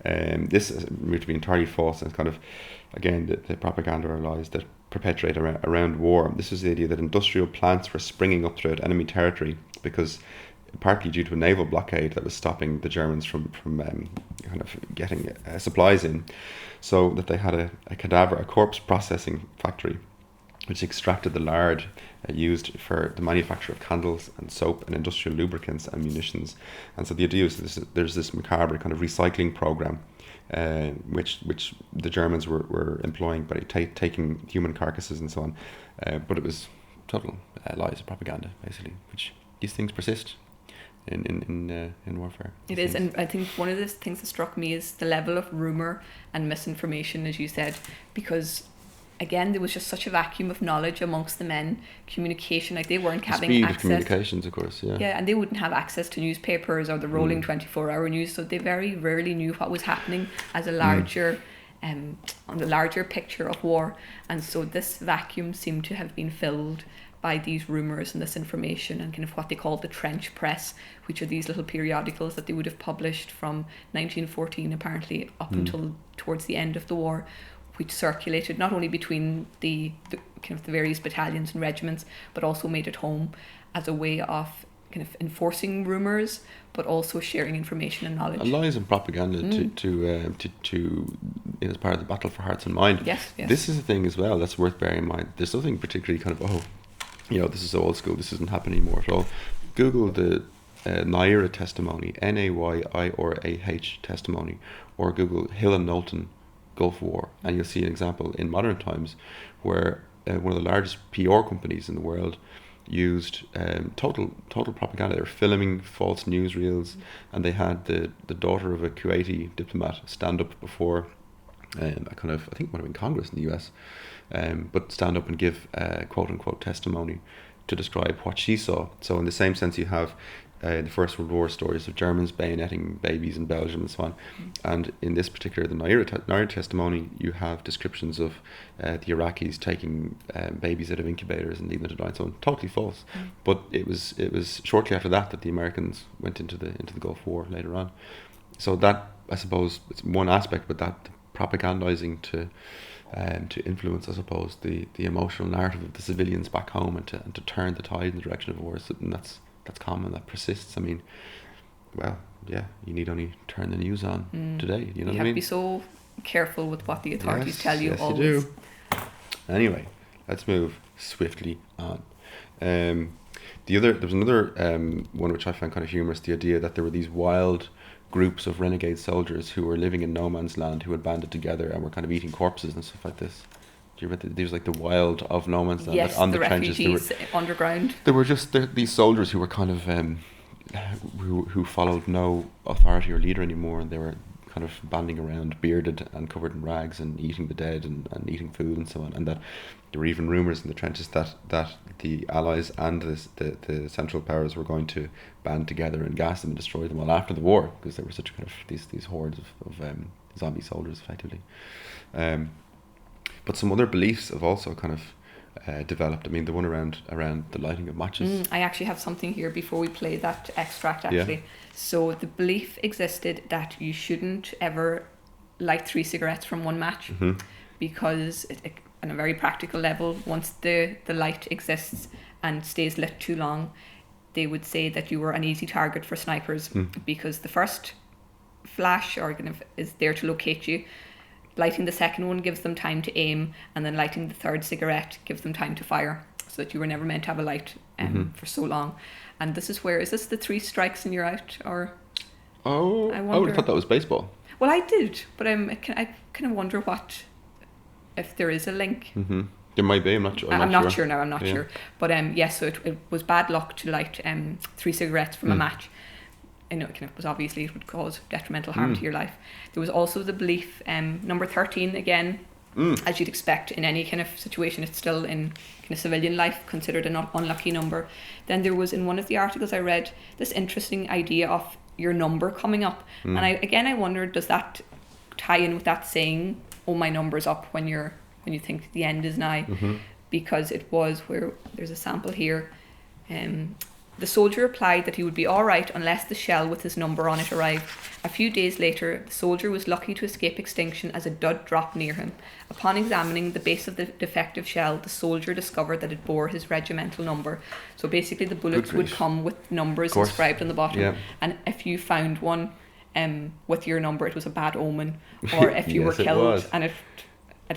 this is to be entirely false, and it's kind of, again, the propaganda or lies that perpetuate around war. This is the idea that industrial plants were springing up throughout enemy territory because partly due to a naval blockade that was stopping the Germans from kind of getting supplies in, so that they had a corpse processing factory which extracted the lard used for the manufacture of candles and soap and industrial lubricants and munitions. And so the idea is there's this macabre kind of recycling program which the Germans were employing by taking human carcasses and so on, but it was total lies and propaganda, basically, which these things persist in warfare. It is, and I think one of the things that struck me is the level of rumour and misinformation, as you said, because again, there was just such a vacuum of knowledge amongst the men. Communication, like they weren't having speed access. of communications, of course, yeah. Yeah, and they wouldn't have access to newspapers or the rolling 24-hour news, so they very rarely knew what was happening as a larger, on the larger picture of war. And so this vacuum seemed to have been filled by these rumours and this information and kind of what they called the trench press, which are these little periodicals that they would have published from 1914 apparently up until towards the end of the war, which circulated not only between the kind of the various battalions and regiments, but also made it home as a way of kind of enforcing rumours, but also sharing information and knowledge. And lies and propaganda to as part of the battle for hearts and mind. Yes. This is a thing as well that's worth bearing in mind. There's nothing particularly kind of, this is old school, this isn't happening anymore at all. Google the Naira testimony, Nayorah testimony, or Google Hill and Knowlton Gulf War, and you'll see an example in modern times where one of the largest PR companies in the world used total propaganda. They were filming false newsreels, and they had the daughter of a Kuwaiti diplomat stand up before I think it might have been Congress in the US, but stand up and give quote unquote testimony to describe what she saw. So in the same sense, you have the First World War stories of Germans bayoneting babies in Belgium and so on. And in this particular, the Naira testimony, you have descriptions of the Iraqis taking babies out of incubators and leaving them to die and so on. Totally false. But it was shortly after that the Americans went into the Gulf War later on. So that, I suppose, it's one aspect, but that propagandizing to influence, I suppose, the emotional narrative of the civilians back home and to turn the tide in the direction of war is something that's common, that persists. I mean, well, yeah, you need only turn the news on today. You know what I mean? You have to be so careful with what the authorities tell you. Yes, always. You do. Anyway, let's move swiftly on. There was another one which I found kind of humorous, the idea that there were these wild groups of renegade soldiers who were living in no man's land, who had banded together and were kind of eating corpses and stuff like this. Do you remember there's like the wild of no man's land? Yes, like on the refugees trenches, underground. There were just these soldiers who were kind of who followed no authority or leader anymore, and they were kind of banding around, bearded and covered in rags, and eating the dead and eating food and so on. And that there were even rumours in the trenches that the Allies and the Central Powers were going to band together and gas them and destroy them all after the war, because there were such kind of these hordes of zombie soldiers, effectively. But some other beliefs have also kind of developed. I mean, the one around the lighting of matches. I actually have something here before we play that extract, actually. Yeah. So the belief existed that you shouldn't ever light 3 cigarettes from one match, because on a very practical level, once the light exists and stays lit too long, they would say that you were an easy target for snipers, because the first flash is there to locate you. Lighting the second one gives them time to aim, and then lighting the third cigarette gives them time to fire, so that you were never meant to have a light for so long. And this is where, is this the 3 strikes and you're out? Or I would have thought that was baseball. Well, I did, but I kind of wonder if there is a link. There might be. I'm not sure. I'm not sure now. I'm not sure. But so it was bad luck to light 3 cigarettes from a match. I know it was obviously it would cause detrimental harm to your life. There was also the belief, number 13 again, as you'd expect in any kind of situation, it's still in kind of civilian life considered an unlucky number. Then there was, in one of the articles I read, this interesting idea of your number coming up, and I wondered, does that tie in with that saying, "Oh, my number's up," when you think the end is nigh? Because it was where there's a sample here. The soldier replied that he would be all right unless the shell with his number on it arrived. A few days later, the soldier was lucky to escape extinction as a dud dropped near him. Upon examining the base of the defective shell, the soldier discovered that it bore his regimental number. So basically the bullets would come with numbers inscribed on the bottom. And if you found one with your number, it was a bad omen. Or if you were killed and it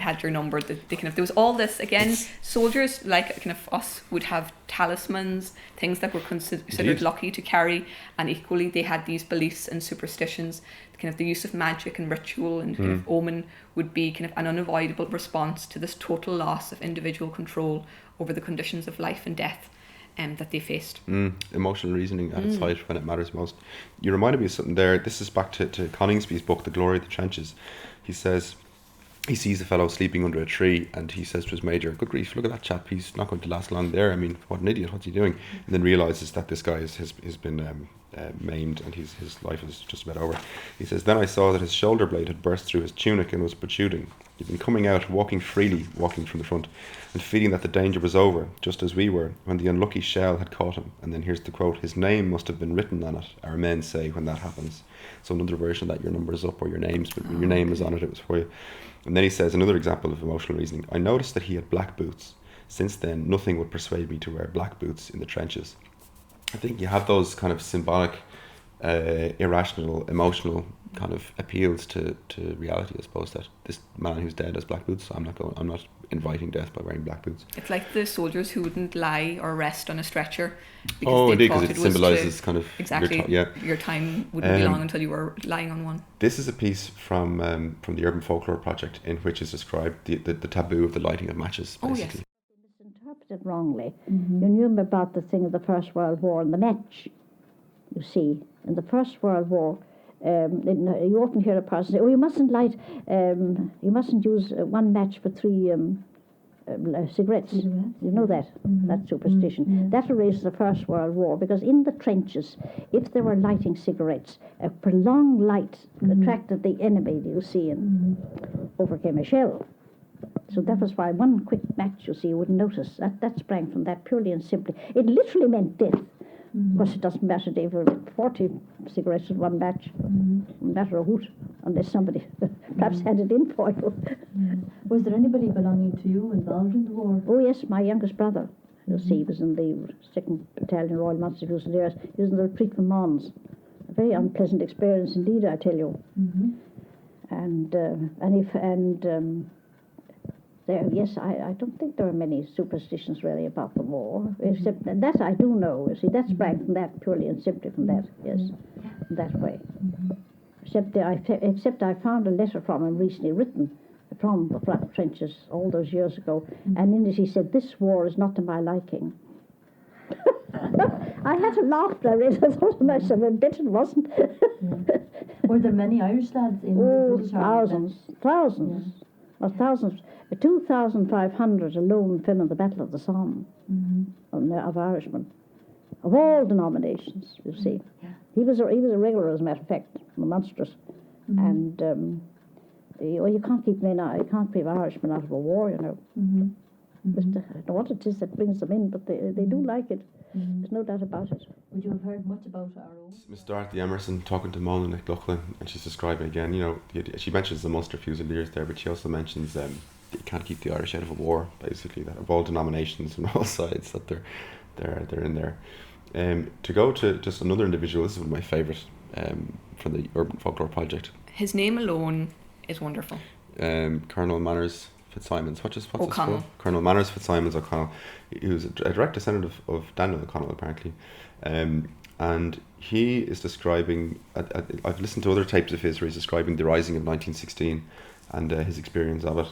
had your number, there was all this again. Soldiers like kind of us would have talismans, things that were considered lucky to carry, and equally they had these beliefs and superstitions. Kind of the use of magic and ritual and kind of omen would be kind of an unavoidable response to this total loss of individual control over the conditions of life and death that they faced. Emotional reasoning at its height when it matters most. You reminded me of something there. This is back to Coningsby's book, The Glory of the Trenches. He says, he sees a fellow sleeping under a tree, and he says to his major, "Good grief, look at that chap, he's not going to last long there. I mean, what an idiot, what's he doing?" And then realises that this guy has been maimed, and his life is just about over. He says, "Then I saw that his shoulder blade had burst through his tunic and was protruding. He'd been coming out, walking freely, walking from the front, and feeling that the danger was over, just as we were, when the unlucky shell had caught him." And then here's the quote: "His name must have been written on it, our men say, when that happens." So another version of that, your number is up, or your name is on it, it was for you. And then he says, another example of emotional reasoning: "I noticed that he had black boots. Since then, nothing would persuade me to wear black boots in the trenches." I think you have those kind of symbolic, irrational, emotional kind of appeals to reality, I suppose, that this man who's dead has black boots. I'm not inviting death by wearing black boots. It's like the soldiers who wouldn't lie or rest on a stretcher because Oh, they indeed, thought because it was symbolises kind of exactly your time wouldn't be long until you were lying on one. This is a piece from the Urban Folklore Project, in which is described the taboo of the lighting of matches, basically. Oh, yes. Misinterpreted wrongly. You knew about the thing of the First World War and the match. You see, in the First World War, you often hear a person say, "Oh, you mustn't light, you mustn't use one match for three cigarettes." You know that, that superstition. That erases the First World War, because in the trenches, if they were lighting cigarettes, a prolonged light attracted the enemy, you see, and overcame a shell. So that was why one quick match, you see, you wouldn't notice. That sprang from that purely and simply. It literally meant death. Of course, it doesn't matter if there were 40 cigarettes in one batch. Doesn't matter a hoot, unless somebody perhaps had it in for you. Was there anybody belonging to you involved in the war? Oh yes, my youngest brother. You see, he was in the 2nd Battalion Royal Munster Fusiliers. He was in the Retreat from Mons. A very unpleasant experience indeed, I tell you. Yes, I don't think there are many superstitions really about the war, except that I do know. You see, that sprang from that, purely and simply from that, yes, that way. Except I found a letter from him recently written from the front trenches all those years ago, and in it he said, "This war is not to my liking." I had to laugh when I read it. I thought to myself, I bet it wasn't. Were there many Irish lads in the British Army? Thousands. 2,500 alone fell in the Battle of the Somme of Irishmen, of all denominations, you see. He was a regular, as a matter of fact, the Munsters. And you can't keep men out, you can't keep Irishmen out of a war, you know. I don't know what it is that brings them in, but they do like it. There's no doubt about it. Would you have heard much about our own? Miss Dorothy Emerson talking to Mona McLaughlin, and she's describing again, you know, she mentions the Munster Fusiliers there, but she also mentions you can't keep the Irish out of a war, basically, that of all denominations and all sides, that they're in there. To go to just another individual, this is one of my favourite from the Urban Folklore Project. His name alone is wonderful. Colonel Manners Fitzsimons. What's his O'Connell. full? Colonel Manners Fitzsimons O'Connell. He was a direct descendant of Daniel O'Connell, apparently. And he is describing, I've listened to other tapes of his where he's describing the Rising of 1916 and his experience of it.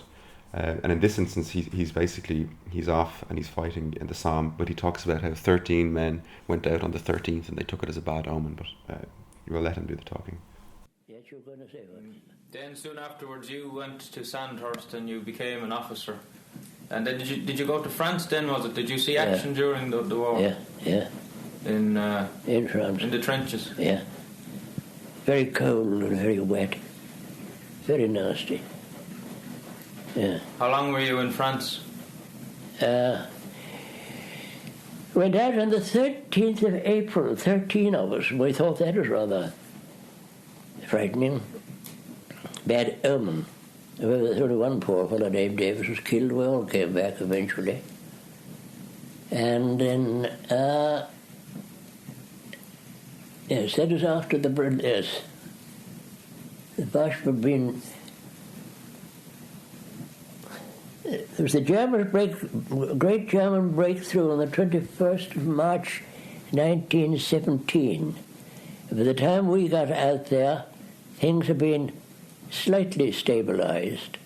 And in this instance, he's off and he's fighting in the Somme, but he talks about how 13 men went out on the 13th and they took it as a bad omen, but we'll let him do the talking. Yes, you're going to say what? Then soon afterwards you went to Sandhurst and you became an officer. And then did you go to France then, was it? Did you see action during the war? Yeah. In France. In the trenches? Yeah. Very cold and very wet. Very nasty. Yeah. How long were you in France? Went out on the 13th of April, 13 of us, and we thought that was rather frightening. Bad omen. There was only one poor fellow named Davis was killed. We all came back eventually. And then, yes, that was after the Bosch had been. There was the great German breakthrough on the 21st of March 1917. By the time we got out there, things had been slightly stabilized.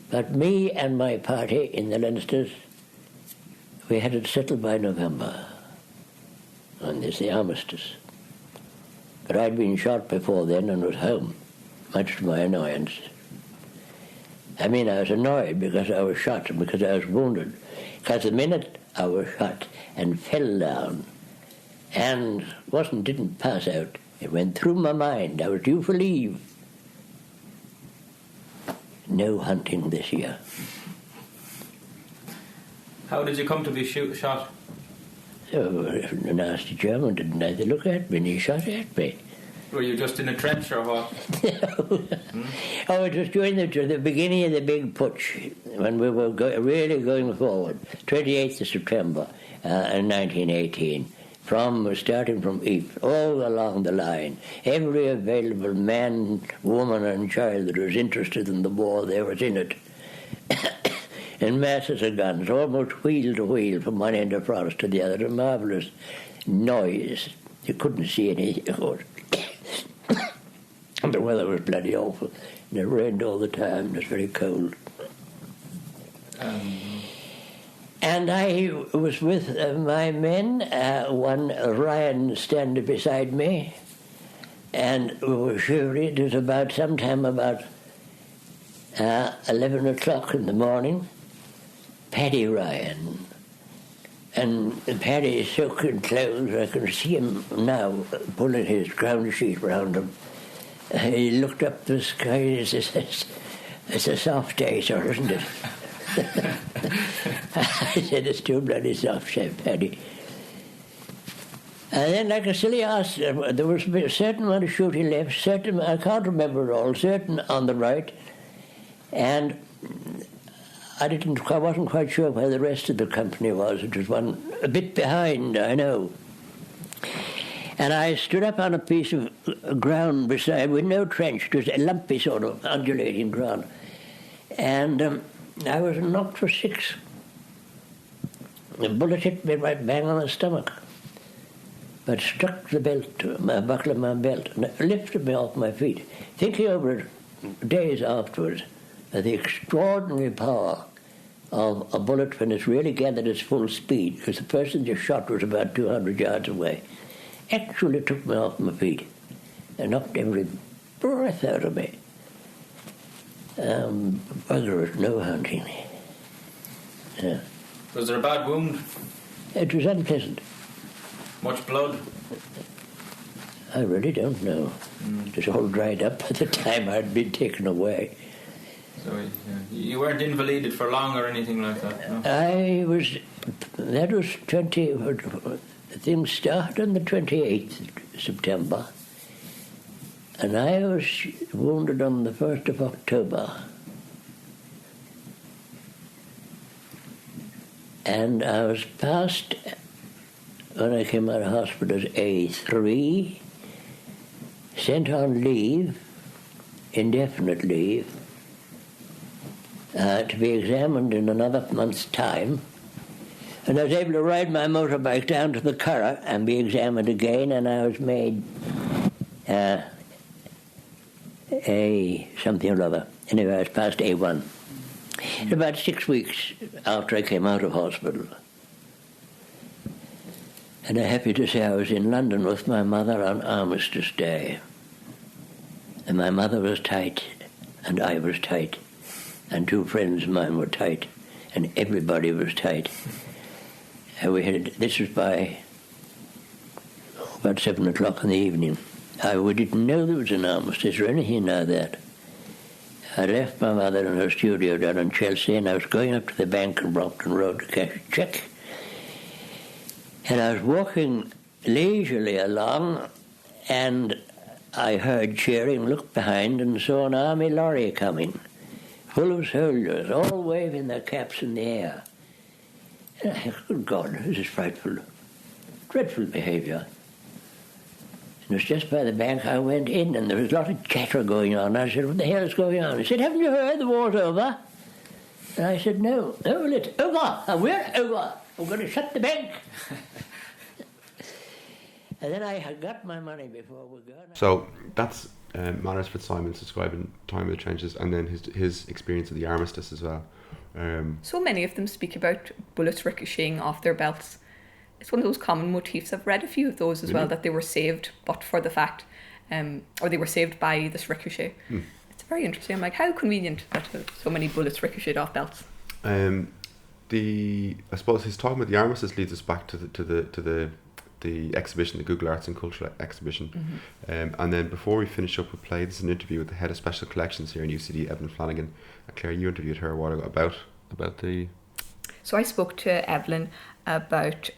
But me and my party in the Leinsters, we had it settled by November on this, the Armistice. But I'd been shot before then and was home, much to my annoyance. I mean, I was annoyed because I was shot and because I was wounded. Because the minute I was shot and fell down and didn't pass out, it went through my mind. I was due for leave. No hunting this year. How did you come to be shot? Oh, a nasty German didn't have to look at me and he shot at me. Were you just in a trench or what? Oh, it was during the beginning of the big putsch, when we were really going forward, 28th of September in 1918, starting from Ypres, all along the line. Every available man, woman and child that was interested in the war, there was in it. And masses of guns, almost wheel to wheel from one end of France to the other, a marvellous noise. You couldn't see anything, of course. And the weather was bloody awful. And it rained all the time. It was very cold. And I was with my men, one Ryan standing beside me, and we were shivering. It was about 11 o'clock in the morning. Paddy Ryan. And Paddy is soaking clothes. I can see him now pulling his ground sheet round him. He looked up the sky. He says, "It's a soft day, sir, isn't it?" I said, "It's too bloody soft," said Paddy. And then, like a silly ass, there was a certain amount of shooting left, certain, I can't remember it all, certain on the right, and I wasn't quite sure where the rest of the company was. It was one a bit behind, I know. And I stood up on a piece of ground beside, with no trench, it was a lumpy sort of undulating ground. And I was knocked for 6. The bullet hit me right bang on the stomach, but struck the belt, my buckle of my belt, and it lifted me off my feet. Thinking over it days afterwards, the extraordinary power of a bullet when it's really gathered its full speed, because the person just shot was about 200 yards away, actually took me off my feet and knocked every breath out of me. There was no hunting. Yeah. Was there a bad wound? It was unpleasant. Much blood? I really don't know. It was all dried up by the time I'd been taken away. So you weren't invalided for long or anything like that, no? That was things started on the 28th of September, and I was wounded on the 1st of October. And I was passed, when I came out of hospital, as A3, sent on leave, indefinite leave, to be examined in another month's time. And I was able to ride my motorbike down to the Curragh and be examined again, and I was made A something or other. Anyway, I was passed A1. About 6 weeks after I came out of hospital. And I'm happy to say I was in London with my mother on Armistice Day. And my mother was tight, and I was tight, and 2 friends of mine were tight, and everybody was tight. And this was by about 7 o'clock in the evening. We didn't know there was an armistice or anything like that. I left my mother in her studio down in Chelsea, and I was going up to the bank on Brompton Road to cash a cheque. And I was walking leisurely along, and I heard cheering, looked behind, and saw an army lorry coming, full of soldiers, all waving their caps in the air. And I thought, good God, this is frightful, dreadful behaviour. And it was just by the bank I went in, and there was a lot of chatter going on. I said, what the hell is going on? He said, haven't you heard the war's over? And I said, no. Oh, well, it's over. We're over. I'm going to shut the bank. And then I had got my money before we were gone. So that's Manners Fitzsimons describing Time of the Trenches, and then his experience of the armistice as well. So many of them speak about bullets ricocheting off their belts. It's one of those common motifs. I've read a few of those as well, that they were saved but for the fact, or they were saved by this ricochet. It's very interesting. I'm like, how convenient that so many bullets ricocheted off belts. I suppose he's talking about the Armistice leads us back to the exhibition, the Google Arts and Culture exhibition. And then before we finish up with play, this is an interview with the head of special collections here in UCD, Evelyn Flanagan. Claire, you interviewed her a while ago about the... So I spoke to Evelyn about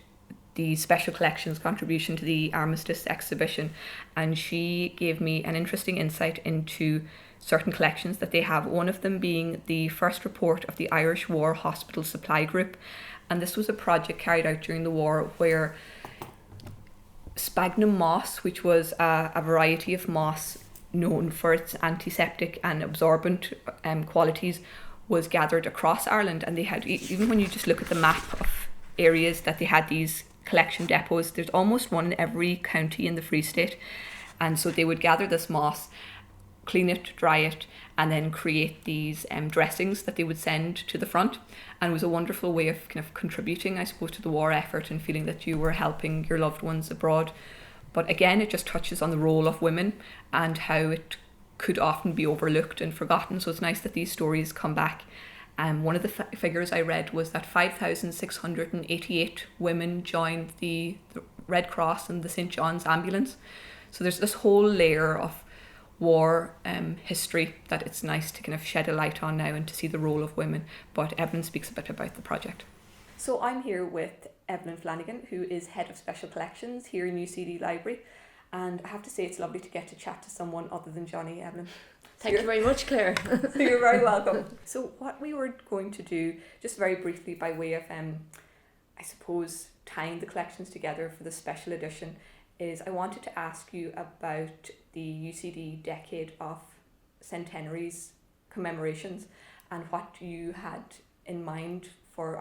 the special collections contribution to the Armistice exhibition, and she gave me an interesting insight into certain collections that they have, one of them being the first report of the Irish War Hospital Supply Group. And this was a project carried out during the war where sphagnum moss, which was a variety of moss known for its antiseptic and absorbent qualities, was gathered across Ireland. And they had, even when you just look at the map of areas that they had these collection depots, there's almost one in every county in the Free State. And so they would gather this moss, clean it, dry it, and then create these dressings that they would send to the front. And it was a wonderful way of kind of contributing, I suppose, to the war effort and feeling that you were helping your loved ones abroad. But again, it just touches on the role of women and how it could often be overlooked and forgotten. So it's nice that these stories come back. One of the figures I read was that 5,688 women joined the Red Cross and the St. John's ambulance. So there's this whole layer of war history that it's nice to kind of shed a light on now and to see the role of women. But Evelyn speaks a bit about the project. So I'm here with Evelyn Flanagan, who is Head of Special Collections here in UCD Library. And I have to say it's lovely to get to chat to someone other than Johnny, Evelyn. Thank you very much, Claire. So you're very welcome. So what we were going to do, just very briefly by way of, I suppose, tying the collections together for the special edition, is I wanted to ask you about the UCD Decade of Centenaries commemorations and what you had in mind for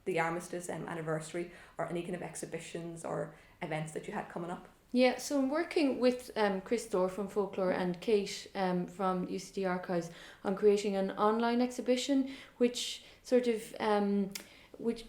the Armistice anniversary, or any kind of exhibitions or events that you had coming up. Yeah, so I'm working with Chris Dorr from Folklore and Kate from UCD Archives on creating an online exhibition which sort of which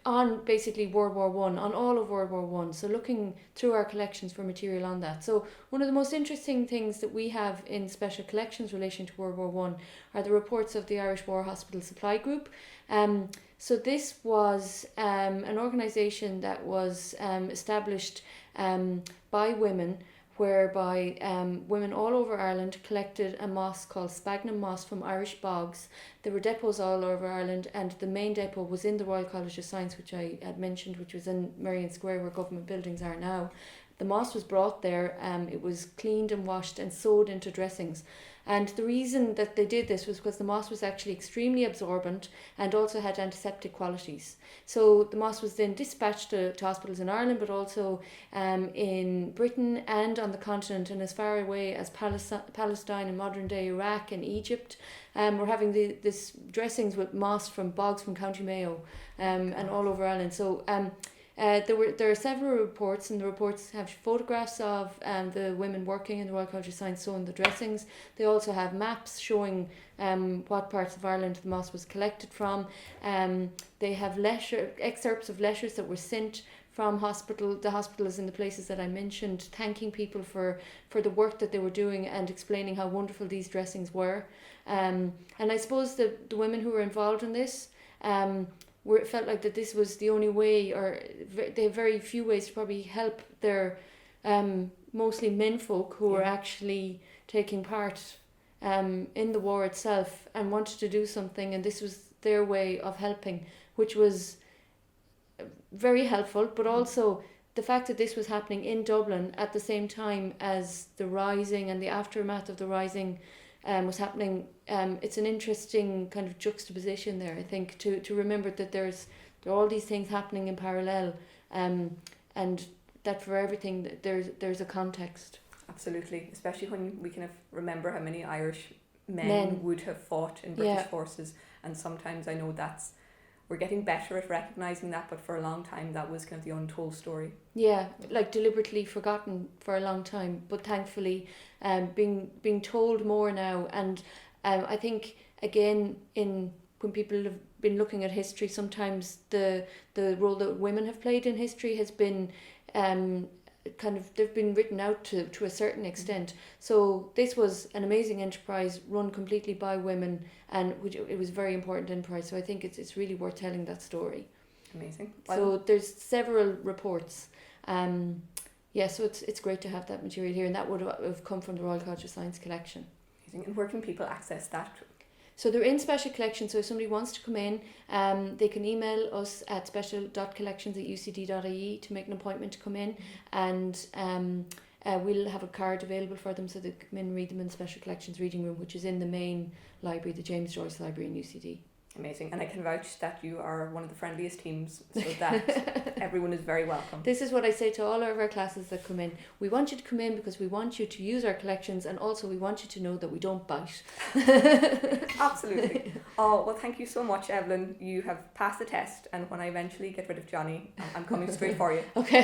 on basically World War One, on all of World War One. So looking through our collections for material on that. So one of the most interesting things that we have in special collections relation to World War One are the reports of the Irish War Hospital Supply Group. So this was an organisation that was established by women, whereby women all over Ireland collected a moss called sphagnum moss from Irish bogs. There were depots all over Ireland, and the main depot was in the Royal College of Science, which I had mentioned, which was in Merrion Square, where government buildings are now. The moss was brought there, it was cleaned and washed and sewed into dressings. And the reason that they did this was because the moss was actually extremely absorbent and also had antiseptic qualities. So the moss was then dispatched to hospitals in Ireland, but also in Britain and on the continent, and as far away as Palestine and modern day Iraq and Egypt. We're having this dressings with moss from bogs from County Mayo and all over Ireland. So there are several reports, and the reports have photographs of the women working in the Royal College of Science sewing the dressings. They also have maps showing what parts of Ireland the moss was collected from. They have excerpts of letters that were sent from the hospitals in the places that I mentioned, thanking people for the work that they were doing and explaining how wonderful these dressings were. And I suppose the women who were involved in this it felt like that this was the only way, or they have very few ways to probably help their mostly menfolk who were actually taking part in the war itself and wanted to do something, and this was their way of helping, which was very helpful. But also the fact that this was happening in Dublin at the same time as the Rising and the aftermath of the Rising was happening. It's an interesting kind of juxtaposition there, I think, to remember that there are all these things happening in parallel, and that for everything there's a context. Absolutely, especially when we kind of remember how many Irish men would have fought in British forces, and sometimes I know we're getting better at recognising that, but for a long time that was kind of the untold story. Yeah, like deliberately forgotten for a long time, but thankfully being told more now. And I think again, when people have been looking at history, sometimes the role that women have played in history has been they've been written out to a certain extent. So this was an amazing enterprise run completely by women, and which it was a very important enterprise. So I think it's really worth telling that story. Amazing. So there's several reports. So it's great to have that material here, and that would have come from the Royal College of Science collection. Amazing. And where can people access that? So they're in special collections, so if somebody wants to come in, they can email us at special.collections@ucd.ie to make an appointment to come in, and we'll have a card available for them so they can come in and read them in Special Collections Reading Room, which is in the main library, the James Joyce Library in UCD. Amazing. And I can vouch that you are one of the friendliest teams, so that everyone is very welcome. This is what I say to all of our classes that come in. We want you to come in because we want you to use our collections, and also we want you to know that we don't bite. Absolutely. Oh, well, thank you so much, Evelyn. You have passed the test, and when I eventually get rid of Johnny, I'm coming straight for you. Okay.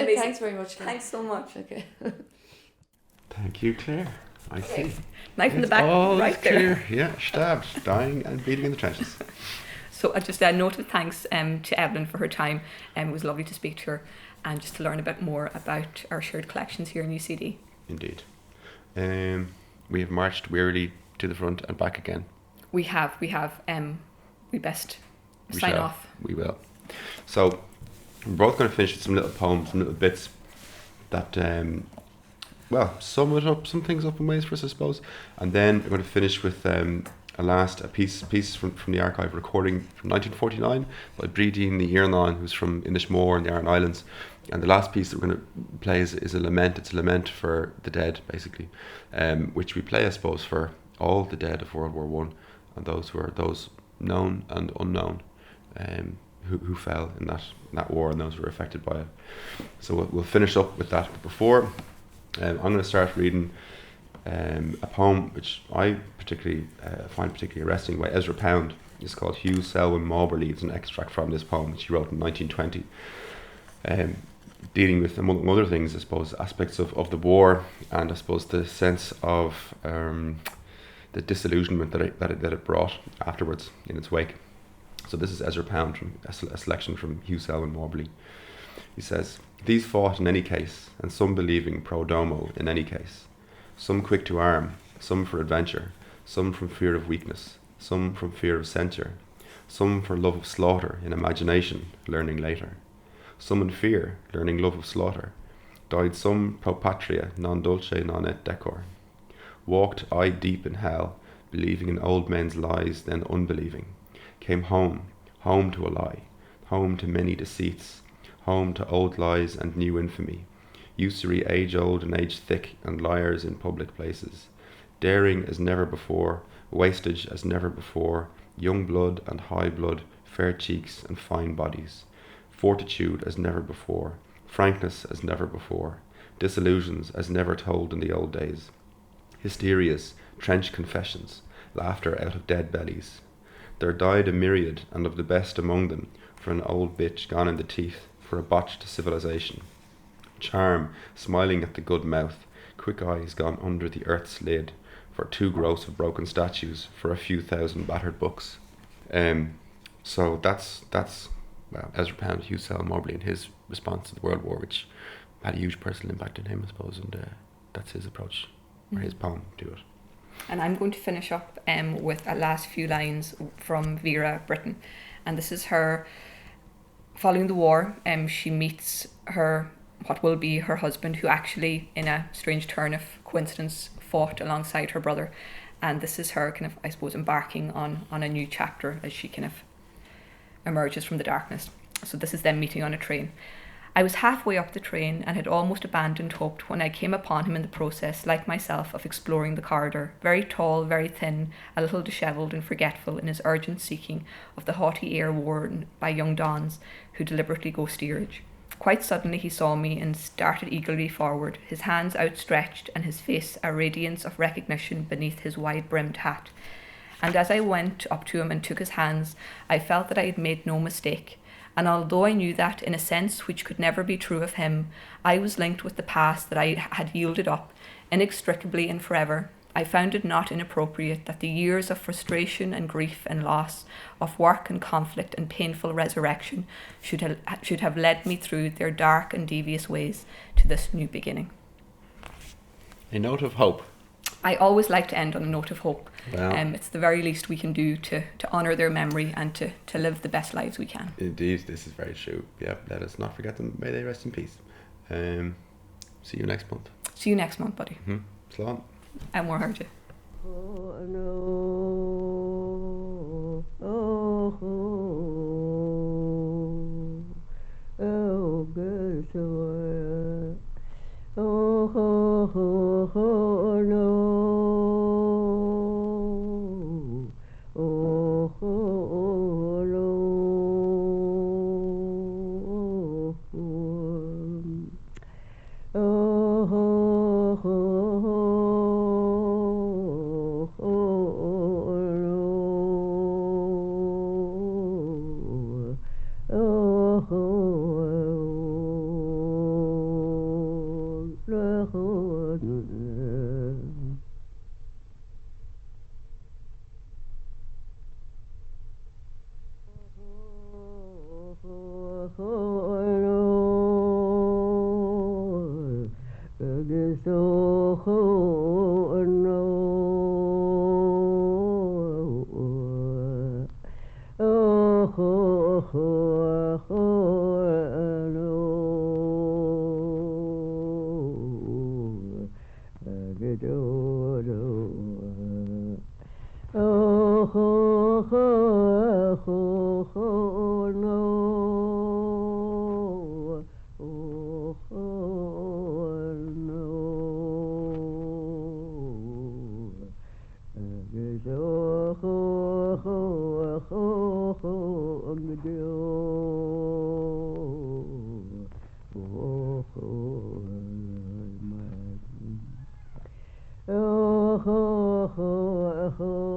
Amazing. Thanks very much, Claire. Thanks so much. Okay. Thank you, Claire. I see. Knife in the back, right there. Yeah, stabbed, dying and bleeding in the trenches. So I just a note of thanks to Evelyn for her time. It was lovely to speak to her and just to learn a bit more about our shared collections here in UCD. Indeed. We have marched wearily to the front and back again. We have. We best sign off. We will. So we're both going to finish with some little poems, some little bits that sum it up, some things up in ways for us, I suppose. And then we're going to finish with a piece from the archive, recording from 1949 by Blúiríní Béaloidis, who's from Inishmore in the Aran Islands. And the last piece that we're going to play is a lament. It's a lament for the dead, basically, which we play, I suppose, for all the dead of World War I and those known and unknown who fell in that war and those who were affected by it. So we'll finish up with that. But before, I'm going to start reading a poem which I find particularly arresting, by Ezra Pound. It's called Hugh Selwyn Mauberley. It's an extract from this poem which he wrote in 1920, dealing with, among other things, I suppose, aspects of the war, and I suppose the sense of the disillusionment that it brought afterwards in its wake. So this is Ezra Pound, from a selection from Hugh Selwyn Mauberley. He says, "These fought in any case, and some believing pro domo in any case. Some quick to arm, some for adventure, some from fear of weakness, some from fear of censure, some for love of slaughter in imagination, learning later. Some in fear, learning love of slaughter. Died some pro patria, non dulce non et decor. Walked eye deep in hell, believing in old men's lies, then unbelieving. Came home to a lie, home to many deceits, home to old lies and new infamy, usury age-old and age-thick, and liars in public places, daring as never before, wastage as never before, young blood and high blood, fair cheeks and fine bodies, fortitude as never before, frankness as never before, disillusions as never told in the old days, hysterias, trench confessions, laughter out of dead bellies. There died a myriad, and of the best among them, for an old bitch gone in the teeth, for a botch to civilization. Charm, smiling at the good mouth, quick eyes gone under the earth's lid, for 2 gross of broken statues, for a few thousand battered books." So that's Ezra Pound, Hugh Selwyn Mauberley, and his response to the World War, which had a huge personal impact on him, I suppose, and that's his approach, or his poem to it. And I'm going to finish up with a last few lines from Vera Brittain, and this is her. Following the war, she meets what will be her husband, who actually, in a strange turn of coincidence, fought alongside her brother. And this is her kind of, I suppose, embarking on a new chapter as she kind of emerges from the darkness. So this is them meeting on a train. "I was halfway up the train and had almost abandoned hope when I came upon him in the process, like myself, of exploring the corridor, very tall, very thin, a little dishevelled and forgetful in his urgent seeking of the haughty air worn by young dons who deliberately go steerage. Quite suddenly he saw me and started eagerly forward, his hands outstretched and his face a radiance of recognition beneath his wide-brimmed hat. And as I went up to him and took his hands, I felt that I had made no mistake. And although I knew that, in a sense which could never be true of him, I was linked with the past that I had yielded up, inextricably and forever, I found it not inappropriate that the years of frustration and grief and loss, of work and conflict and painful resurrection should have led me through their dark and devious ways to this new beginning. A note of hope. I always like to end on a note of hope. Well, it's the very least we can do to honour their memory and to live the best lives we can. Indeed, this is very true. Yeah, let us not forget them. May they rest in peace. See you next month. See you next month, buddy. Slán. And more hard you. Oh no, oh, oh, oh, good soul. Oh, oh, oh, oh, no. Oh, oh, oh, no. Oh, oh, oh, oh, oh, oh, oh.